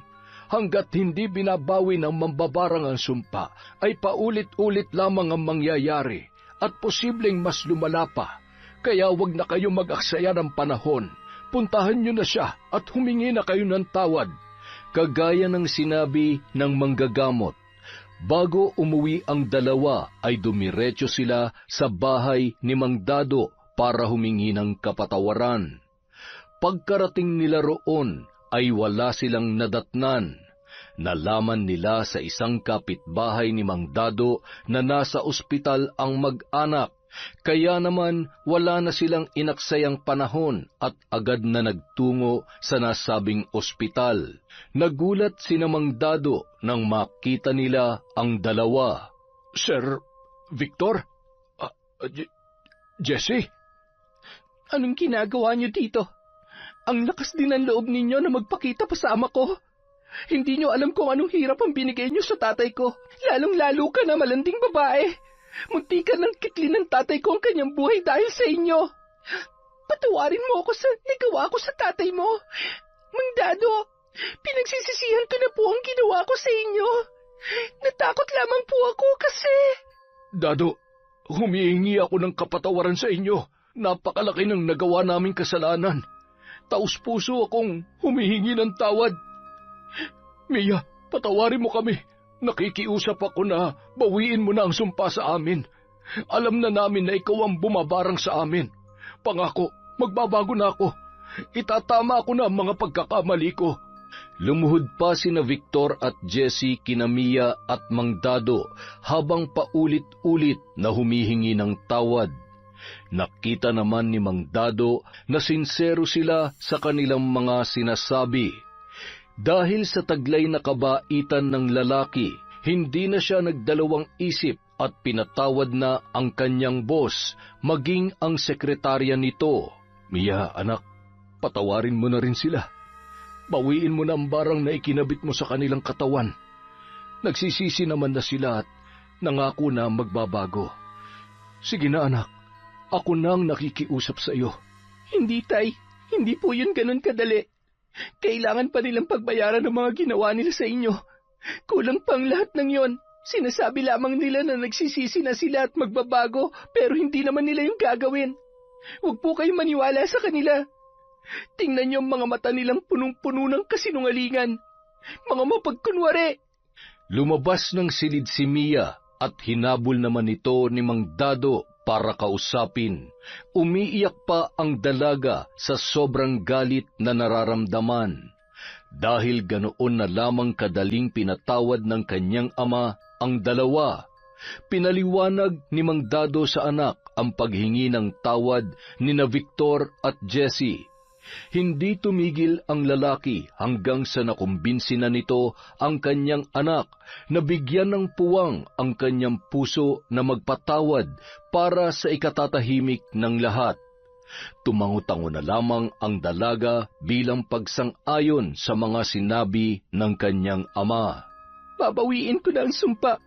Hanggat hindi binabawi ng mambabarang ang sumpa, ay paulit-ulit lamang ang mangyayari at posibleng mas lumala pa. Kaya wag na kayo mag-aksaya ng panahon. Puntahan niyo na siya at humingi na kayo ng tawad. Kagaya ng sinabi ng manggagamot, bago umuwi ang dalawa ay dumiretso sila sa bahay ni Mang Dado para humingi ng kapatawaran. Pagkarating nila roon ay wala silang nadatnan. Nalaman nila sa isang kapitbahay ni Mang Dado na nasa ospital ang mag-anak, kaya naman wala na silang inaksayang panahon at agad na nagtungo sa nasabing ospital. Nagulat sina Mang Dado nang makita nila ang dalawa. Sir Victor? Jessie? Anong ginagawa niyo dito? Ang lakas din ng loob ninyo na magpakita pa sa ama ko. Hindi niyo alam kung anong hirap ang binigay niyo sa tatay ko. Lalong-lalo ka na malanding babae. Muntikan ng kitlin ng tatay ko ang kanyang buhay dahil sa inyo. Patawarin mo ako sa nagawa ko sa tatay mo. Mang Dado, pinagsisisihan ko na po ang ginawa ko sa inyo. Natakot lamang po ako kasi... Dado, humihingi ako ng kapatawaran sa inyo. Napakalaki ng nagawa naming kasalanan. Taus-puso akong humihingi ng tawad. Mia, patawarin mo kami. Nakikiusap ako na bawiin mo na ang sumpa sa amin. Alam na namin na ikaw ang bumabarang sa amin. Pangako, magbabago na ako. Itatama ako na ang mga pagkakamali ko. Lumuhod pa sina Victor at Jessie kina Mia at Mang Dado habang paulit-ulit na humihingi ng tawad. Nakita naman ni Mang Dado na sinsero sila sa kanilang mga sinasabi. Dahil sa taglay na kabaitan ng lalaki, hindi na siya nagdalawang isip at pinatawad na ang kanyang boss, maging ang sekretarya nito. Mia, anak, patawarin mo na rin sila. Bawiin mo na ang barang na ikinabit mo sa kanilang katawan. Nagsisisi naman na sila at nangako na magbabago. Sige na, anak. Ako nang nakikiusap sa iyo. Hindi, Tay. Hindi po yun ganun kadali. Kailangan pa nilang pagbayaran ng mga ginawa nila sa inyo. Kulang pang lahat ng yon. Sinasabi lamang nila na nagsisisi na sila at magbabago, pero hindi naman nila yung gagawin. Huwag po kayong maniwala sa kanila. Tingnan niyo ang mga mata nilang punong-puno ng kasinungalingan. Mga mapagkunwari. Lumabas ng silid si Mia at hinabol naman ito ni Mang Dado para kausapin. Umiiyak pa ang dalaga sa sobrang galit na nararamdaman. Dahil ganoon na lamang kadaling pinatawad ng kanyang ama ang dalawa. Pinaliwanag ni Mang Dado sa anak ang paghingi ng tawad ni na Victor at Jessie. Hindi tumigil ang lalaki hanggang sa nakumbinsi na nito ang kanyang anak na bigyan ng puwang ang kanyang puso na magpatawad para sa ikatatahimik ng lahat. Tumango-tango na lamang ang dalaga bilang pagsang-ayon sa mga sinabi ng kanyang ama. Babawiin ko na ang sumpa.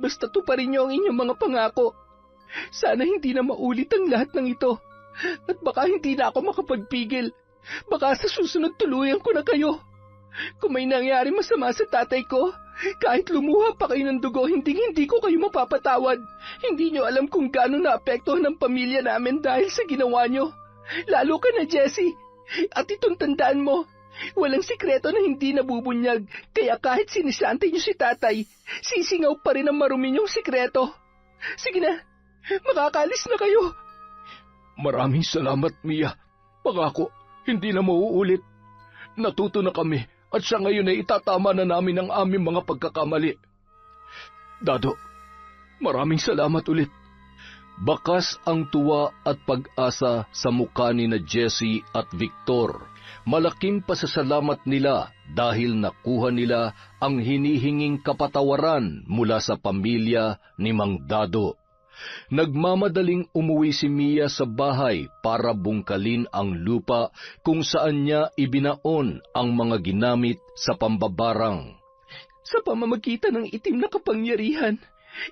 Basta tuparin niyo ang inyong mga pangako. Sana hindi na maulit ang lahat ng ito. At baka hindi na ako makapagpigil. Baka sa susunod tuluyan ko na kayo. Kung may nangyari masama sa tatay ko, kahit lumuha pa kayo ng dugo, hindi ko kayo mapapatawad. Hindi nyo alam kung gaano naapektuhan ang pamilya namin dahil sa ginawa nyo. Lalo ka na, Jessie. At itong tandaan mo, walang sikreto na hindi nabubunyag, kaya kahit sinisante nyo si tatay, sisingaw pa rin ang marumi nyong sikreto. Sige na, makakalis na kayo. Maraming salamat, Mia. Pangako, hindi na mauulit. Natuto na kami at sa ngayon ay itatama na namin ang aming mga pagkakamali. Dado, maraming salamat ulit. Bakas ang tuwa at pag-asa sa mukha ni na Jessie at Victor. Malaking pasasalamat nila dahil nakuha nila ang hinihinging kapatawaran mula sa pamilya ni Mang Dado. Nagmamadaling umuwi si Mia sa bahay para bungkalin ang lupa kung saan niya ibinaon ang mga ginamit sa pambabarang. Sa pamamagitan ng itim na kapangyarihan,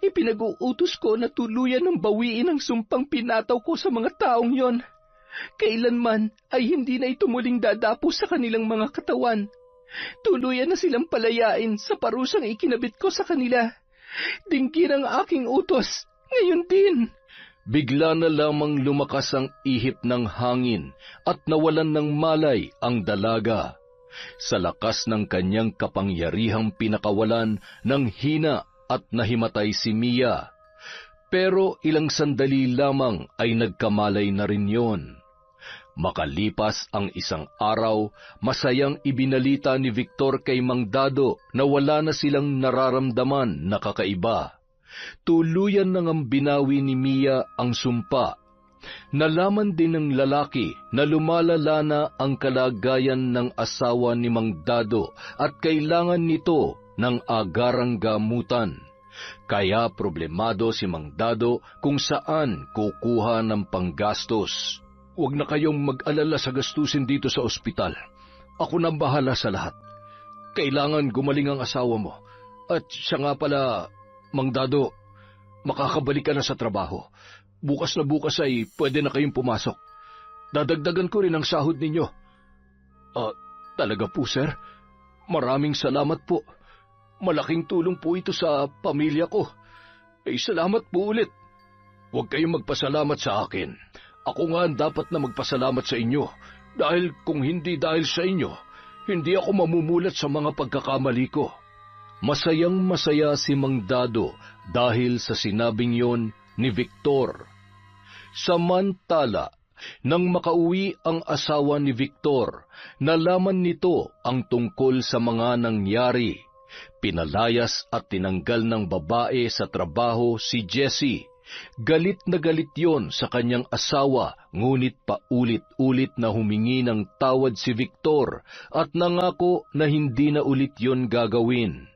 ipinag-uutos ko na tuluyan ng bawiin ang sumpang pinataw ko sa mga taong yon. Kailanman ay hindi na ito muling dadapo sa kanilang mga katawan. Tuluyan na silang palayain sa parusang ikinabit ko sa kanila. Dinggin ang aking utos. Ngayon din. Bigla na lamang lumakas ang ihip ng hangin at nawalan ng malay ang dalaga. Sa lakas ng kanyang kapangyarihang pinakawalan ng hina at nahimatay si Mia. Pero ilang sandali lamang ay nagkamalay na rin yon. Makalipas ang isang araw, masayang ibinalita ni Victor kay Mang Dado na wala na silang nararamdaman na kakaiba. Tuluyan nang ang binawi ni Mia ang sumpa. Nalaman din ng lalaki na lumalala na ang kalagayan ng asawa ni Mang Dado at kailangan nito ng agarang gamutan. Kaya problemado si Mang Dado kung saan kukuha ng panggastos. Huwag na kayong mag-alala sa gastusin dito sa ospital. Ako nang bahala sa lahat. Kailangan gumaling ang asawa mo. At siya nga pala, Mang Dado, makakabalik ka na sa trabaho. Bukas na bukas ay pwede na kayong pumasok. Dadagdagan ko rin ang sahod ninyo. Talaga po, sir? Maraming salamat po. Malaking tulong po ito sa pamilya ko. Salamat po ulit. Huwag kayong magpasalamat sa akin. Ako nga ang dapat na magpasalamat sa inyo. Dahil kung hindi dahil sa inyo, hindi ako mamumulat sa mga pagkakamali ko. Masayang masaya si Mang Dado dahil sa sinabing yon ni Victor. Samantala, nang makauwi ang asawa ni Victor, nalaman nito ang tungkol sa mga nangyari. Pinalayas at tinanggal ng babae sa trabaho si Jessie. Galit na galit yon sa kanyang asawa, ngunit paulit-ulit na humingi ng tawad si Victor at nangako na hindi na ulit yon gagawin.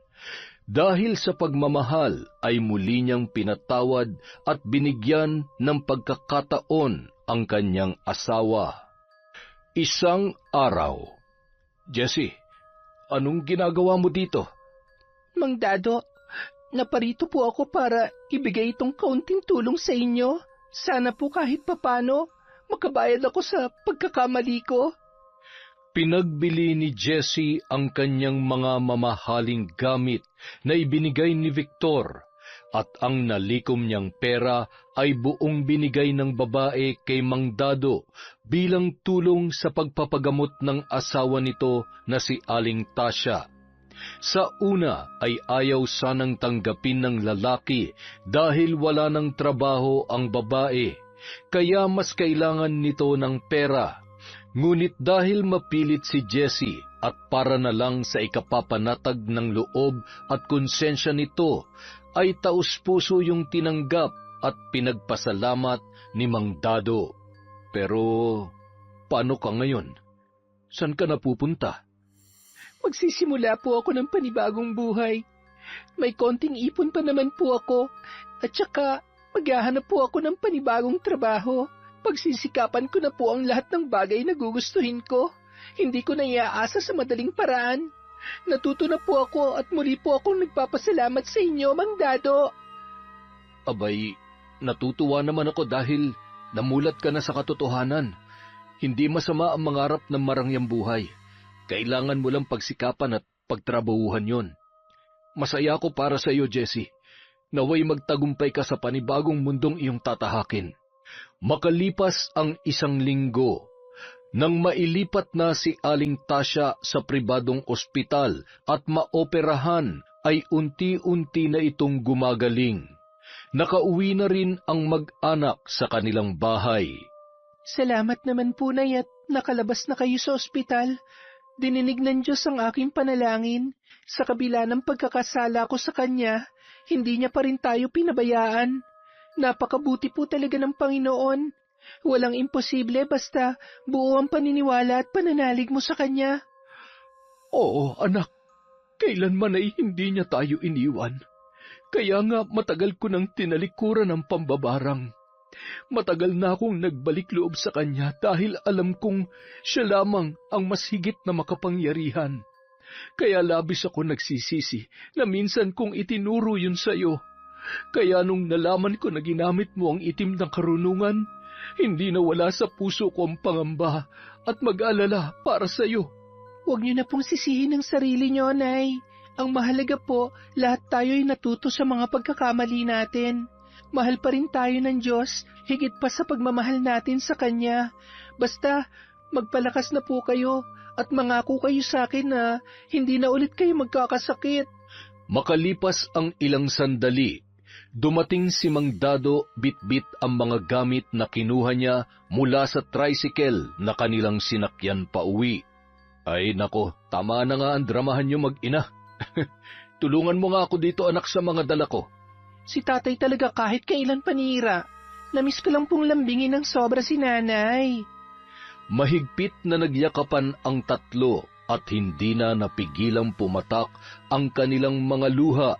Dahil sa pagmamahal ay muli niyang pinatawad at binigyan ng pagkakataon ang kanyang asawa. Isang araw. Jessie, anong ginagawa mo dito? Mang Dado, naparito po ako para ibigay itong kaunting tulong sa inyo. Sana po kahit papano makabayad ako sa pagkakamali ko. Pinagbili ni Jessie ang kanyang mga mamahaling gamit na ibinigay ni Victor, at ang nalikom niyang pera ay buong binigay ng babae kay Mang Dado bilang tulong sa pagpapagamot ng asawa nito na si Aling Tasya. Sa una ay ayaw sanang tanggapin ng lalaki dahil wala ng trabaho ang babae, kaya mas kailangan nito ng pera. Ngunit dahil mapilit si Jessie at para na lang sa ikapapanatag ng loob at konsensya nito, ay taus-puso yung tinanggap at pinagpasalamat ni Mang Dado. Pero, paano ka ngayon? San ka napupunta? Magsisimula po ako ng panibagong buhay. May konting ipon pa naman po ako, at saka maghahanap po ako ng panibagong trabaho. Pagsisikapan ko na po ang lahat ng bagay na gugustuhin ko. Hindi ko na iaasa sa madaling paraan. Natuto na po ako at muli po akong nagpapasalamat sa inyo, Mang Dado. Abay, natutuwa naman ako dahil namulat ka na sa katotohanan. Hindi masama ang mangarap ng marangyang buhay. Kailangan mo lang pagsikapan at pagtrabahuhan yon. Masaya ako para sa iyo, Jessie. Naway magtagumpay ka sa panibagong mundong iyong tatahakin. Makalipas ang 1 linggo, nang mailipat na si Aling Tasya sa pribadong ospital at maoperahan, ay unti-unti na itong gumagaling. Nakauwi na rin ang mag-anak sa kanilang bahay. Salamat naman po, Nay, at nakalabas na kayo sa ospital. Dininig ng Diyos ang aking panalangin. Sa kabila ng pagkakasala ko sa Kanya, hindi niya pa rin tayo pinabayaan. Napakabuti po talaga ng Panginoon. Walang imposible basta buo ang paniniwala at pananalig mo sa Kanya. Oo, anak. Kailanman ay hindi niya tayo iniwan. Kaya nga matagal ko nang tinalikuran ang pambabarang. Matagal na akong nagbalik loob sa Kanya dahil alam kong siya lamang ang mas higit na makapangyarihan. Kaya labis ako nagsisisi na minsan kong itinuro yun sa iyo. Kaya nung nalaman ko na ginamit mo ang itim ng karunungan, hindi nawala sa puso ko ang pangamba at mag-alala para sa iyo. Huwag niyo na pong sisihin ang sarili niyo, Nay. Ang mahalaga po, lahat tayo ay natuto sa mga pagkakamali natin. Mahal pa rin tayo ng Diyos, higit pa sa pagmamahal natin sa Kanya. Basta, magpalakas na po kayo at mangako kayo sa akin na hindi na ulit kayo magkakasakit. Makalipas ang ilang sandali, dumating si Mang Dado bitbit ang mga gamit na kinuha niya mula sa tricycle na kanilang sinakyan pa uwi. Ay nako, tama na nga ang dramahan niyo mag-ina. Tulungan mo nga ako dito, anak, sa mga dala ko. Si tatay talaga kahit kailan panira. Namiss ko lang pong lambingin ng sobra si nanay. Mahigpit na nagyakapan ang tatlo at hindi na napigilang pumatak ang kanilang mga luha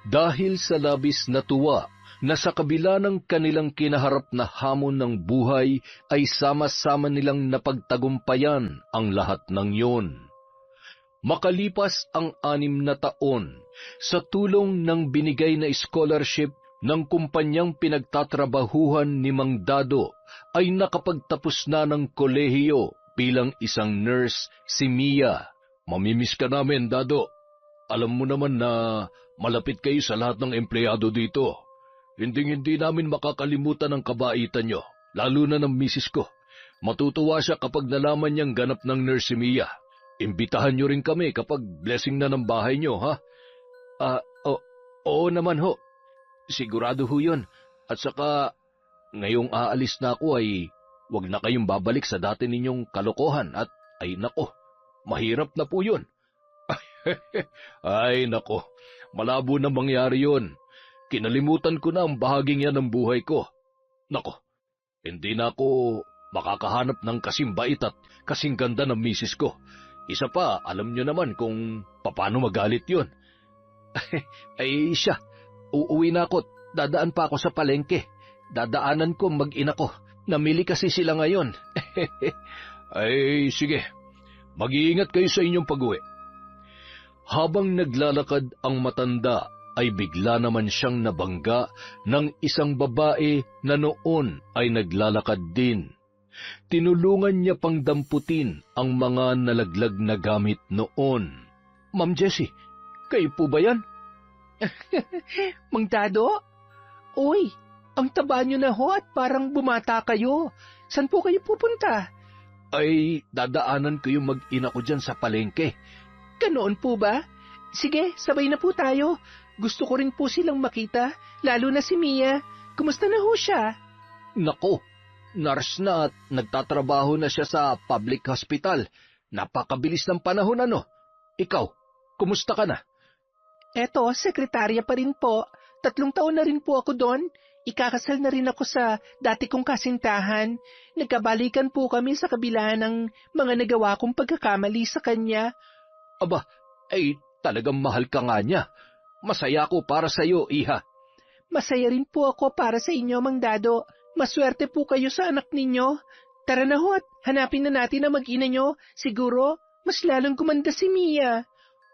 dahil sa labis na tuwa na sa kabila ng kanilang kinaharap na hamon ng buhay ay sama-sama nilang napagtagumpayan ang lahat ng yon. Makalipas ang 6 na taon, sa tulong ng binigay na scholarship ng kumpanyang pinagtatrabahuhan ni Mang Dado, ay nakapagtapos na ng kolehiyo bilang isang nurse si Mia. Mamimiss ka namin, Dado. Alam mo naman na malapit kayo sa lahat ng empleyado dito. Hinding-hindi namin makakalimutan ang kabaitan nyo, lalo na ng misis ko. Matutuwa siya kapag nalaman niyang ganap ng Nurse si Mia. Imbitahan nyo rin kami kapag blessing na ng bahay nyo, ha? Oo naman ho. Sigurado ho yun. At saka, ngayong aalis na ako ay wag na kayong babalik sa dati ninyong kalokohan at ay nako, mahirap na po yun. Ay nako, malabo na mangyari yun. Kinalimutan ko na ang bahaging yan ng buhay ko. Nako, hindi na ako makakahanap ng kasing bait at kasing ganda ng misis ko. Isa pa, alam nyo naman kung paano magalit yun. Ay siya, uuwi na ako. Dadaan pa ako sa palengke. Dadaanan ko mag-ina ko. Namili kasi sila ngayon. Ay sige, mag-iingat kayo sa inyong pag-uwi. Habang naglalakad ang matanda, ay bigla naman siyang nabangga ng isang babae na noon ay naglalakad din. Tinulungan niya pang damputin ang mga nalaglag na gamit noon. Ma'am Jessie, kayo po ba yan? Mang Dado? Uy, ang taba niyo na ho at parang bumata kayo. Saan po kayo pupunta? Ay, dadaanan ko yung mag-ina ko dyan sa palengke. Ganoon po ba? Sige, sabay na po tayo. Gusto ko rin po silang makita, lalo na si Mia. Kumusta na ho siya? Nako, nurse na at nagtatrabaho na siya sa public hospital. Napakabilis ng panahon ano. Ikaw, kumusta ka na? Eto, sekretarya pa rin po. 3 taon na rin po ako doon. Ikakasal na rin ako sa dati kong kasintahan. Nagkabalikan po kami sa kabila ng mga nagawa kong pagkakamali sa kanya. Aba, ay talagang mahal ka nga niya. Masaya ako para sa iyo, iha. Masaya rin po ako para sa inyo, Mang Dado. Maswerte po kayo sa anak ninyo. Tara na ho at hanapin na natin ang mag-ina nyo. Siguro, mas lalong gumanda si Mia.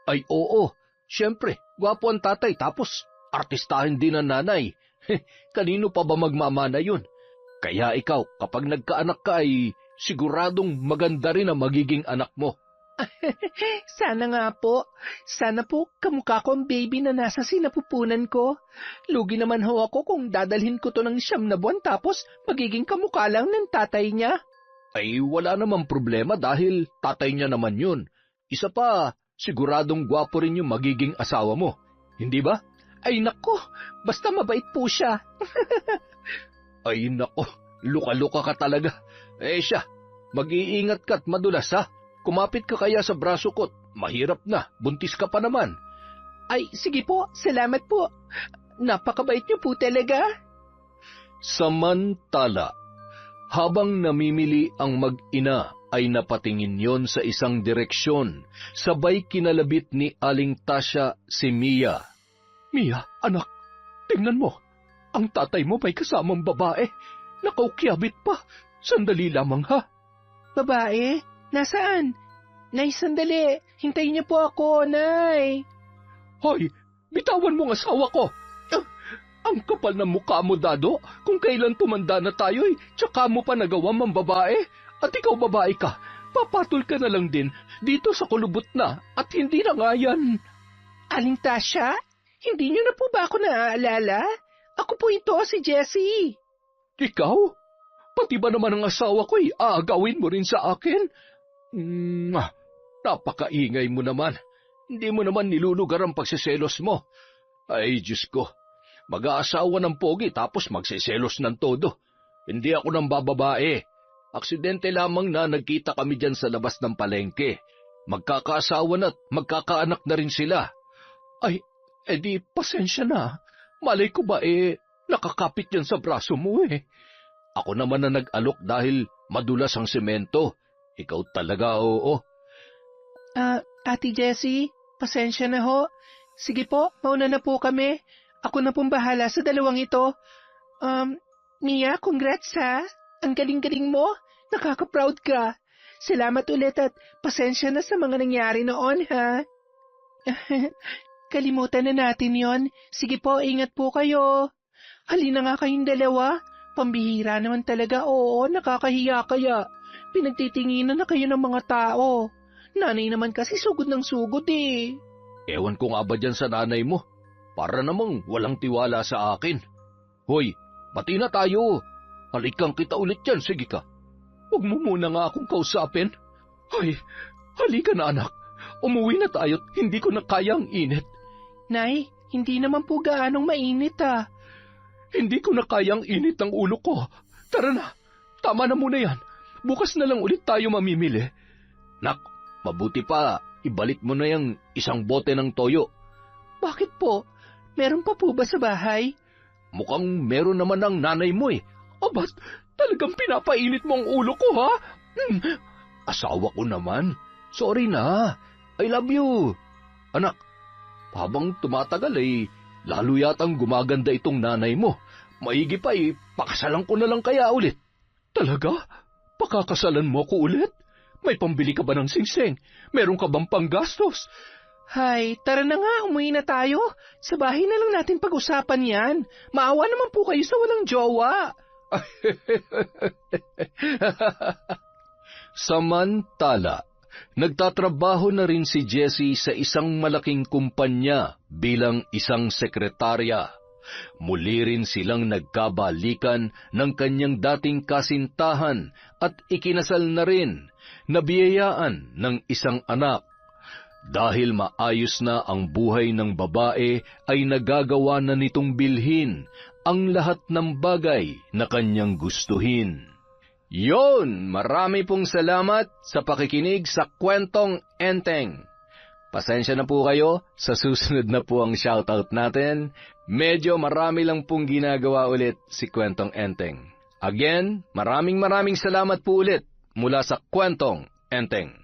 Ay oo, syempre, gwapo ang tatay tapos artistahin din ang nanay. Kanino pa ba magmamana yun? Kaya ikaw, kapag nagkaanak ka ay siguradong maganda rin ang magiging anak mo. Sana nga po. Sana po kamukha ko ang baby na nasa sinapupunan ko. Lugi naman ho ako kung dadalhin ko to ng 9 na buwan tapos magiging kamukha lang ng tatay niya. Ay wala namang problema dahil tatay niya naman yun. Isa pa, siguradong gwapo rin yung magiging asawa mo. Hindi ba? Ay nako, basta mabait po siya. Ay nako, luka-luka ka talaga. Siya, mag-iingat ka at madulas ha. Kumapit ka kaya sa braso ko't mahirap na, buntis ka pa naman. Ay, sige po, salamat po. Napakabait niyo po talaga. Samantala, habang namimili ang mag-ina ay napatingin yon sa isang direksyon, sabay kinalabit ni Aling Tasya si Mia. Mia, anak, tingnan mo. Ang tatay mo may kasamang babae. Nakaukyabit pa. Sandali lamang ha. Babae? Nasaan? Nay, sandali. Hintayin niyo po ako, Nay. Hoy, bitawan mo ang asawa ko. Ang kapal ng mukha mo, Dado. Kung kailan tumanda na tayo, tsaka mo pa nagawa mang babae. At ikaw babae ka, papatol ka na lang din dito sa kulubot na at hindi na nga yan. Aling Tasya? Hindi niyo na po ba ako naaalala? Ako po ito, si Jessie. Ikaw? Pati ba naman ang asawa ko aagawin mo rin sa akin? Napakaingay mo naman. Hindi mo naman nilulugar ang pagsiselos mo. Ay, Diyos ko. Mag-aasawa ng pogi tapos magsiselos ng todo. Hindi ako nang bababae. Aksidente lamang na nagkita kami dyan sa labas ng palengke. Magkakaasawa na't magkakaanak na rin sila. Ay, edi pasensya na. Malay ko ba nakakapit yan sa braso mo Ako naman na nag-alok dahil madulas ang semento. Ikaw talaga, oo. Ate Jessie, pasensya na ho. Sige po, mauna na po kami. Ako na pong bahala sa dalawang ito. Mia, congrats ha. Ang galing-galing mo. Nakaka-proud ka. Salamat ulit at pasensya na sa mga nangyari noon ha. Kalimutan na natin yon. Sige po, ingat po kayo. Halina nga kayong dalawa. Pambihira naman talaga, oo, nakakahiya kaya. Pinagtitinginan na kayo ng mga tao. Nanay naman kasi sugod ng sugod Ewan ko nga ba dyan sa nanay mo? Para namang walang tiwala sa akin. Hoy, bati na tayo. Halikan kita ulit yan, sige ka. Huwag mo muna nga akong kausapin. Ay, halika na anak. Umuwi na tayo't hindi ko na kaya ang init. Nay, hindi naman po gaanong mainit Hindi ko na kaya ang init ng ulo ko. Tara na, tama na muna yan. Bukas na lang ulit tayo mamimili. Nak, mabuti pa, ibalik mo na yung isang bote ng toyo. Bakit po? Meron pa po ba sa bahay? Mukhang meron naman ang nanay mo eh. Abat, talagang pinapainit mo ang ulo ko, ha? Asawa ko naman. Sorry na. I love you. Anak, habang tumatagal ay lalo yatang gumaganda itong nanay mo. Maigi pa pakasalan ko na lang kaya ulit. Talaga? Pakakasalan mo ko ulit? May pambili ka ba ng singsing? Meron ka bang panggastos? Hay, tara na nga, umuwi na tayo. Sa bahay na lang natin pag-usapan yan. Maawa naman po kayo sa walang jowa. Samantala, nagtatrabaho na rin si Jessie sa isang malaking kumpanya bilang isang sekretarya. Muli rin silang nagkabalikan ng kanyang dating kasintahan at ikinasal na rin, nabiyayaan ng isang anak. Dahil maayos na ang buhay ng babae ay nagagawa na nitong bilhin ang lahat ng bagay na kanyang gustuhin. Yon, marami pong salamat sa pakikinig sa Kwentong Enteng. Pasensya na po kayo, sa susunod na po ang shoutout natin. Medyo marami lang pong ginagawa ulit si Kwentong Enteng. Again, maraming salamat po ulit mula sa Kwentong Enteng.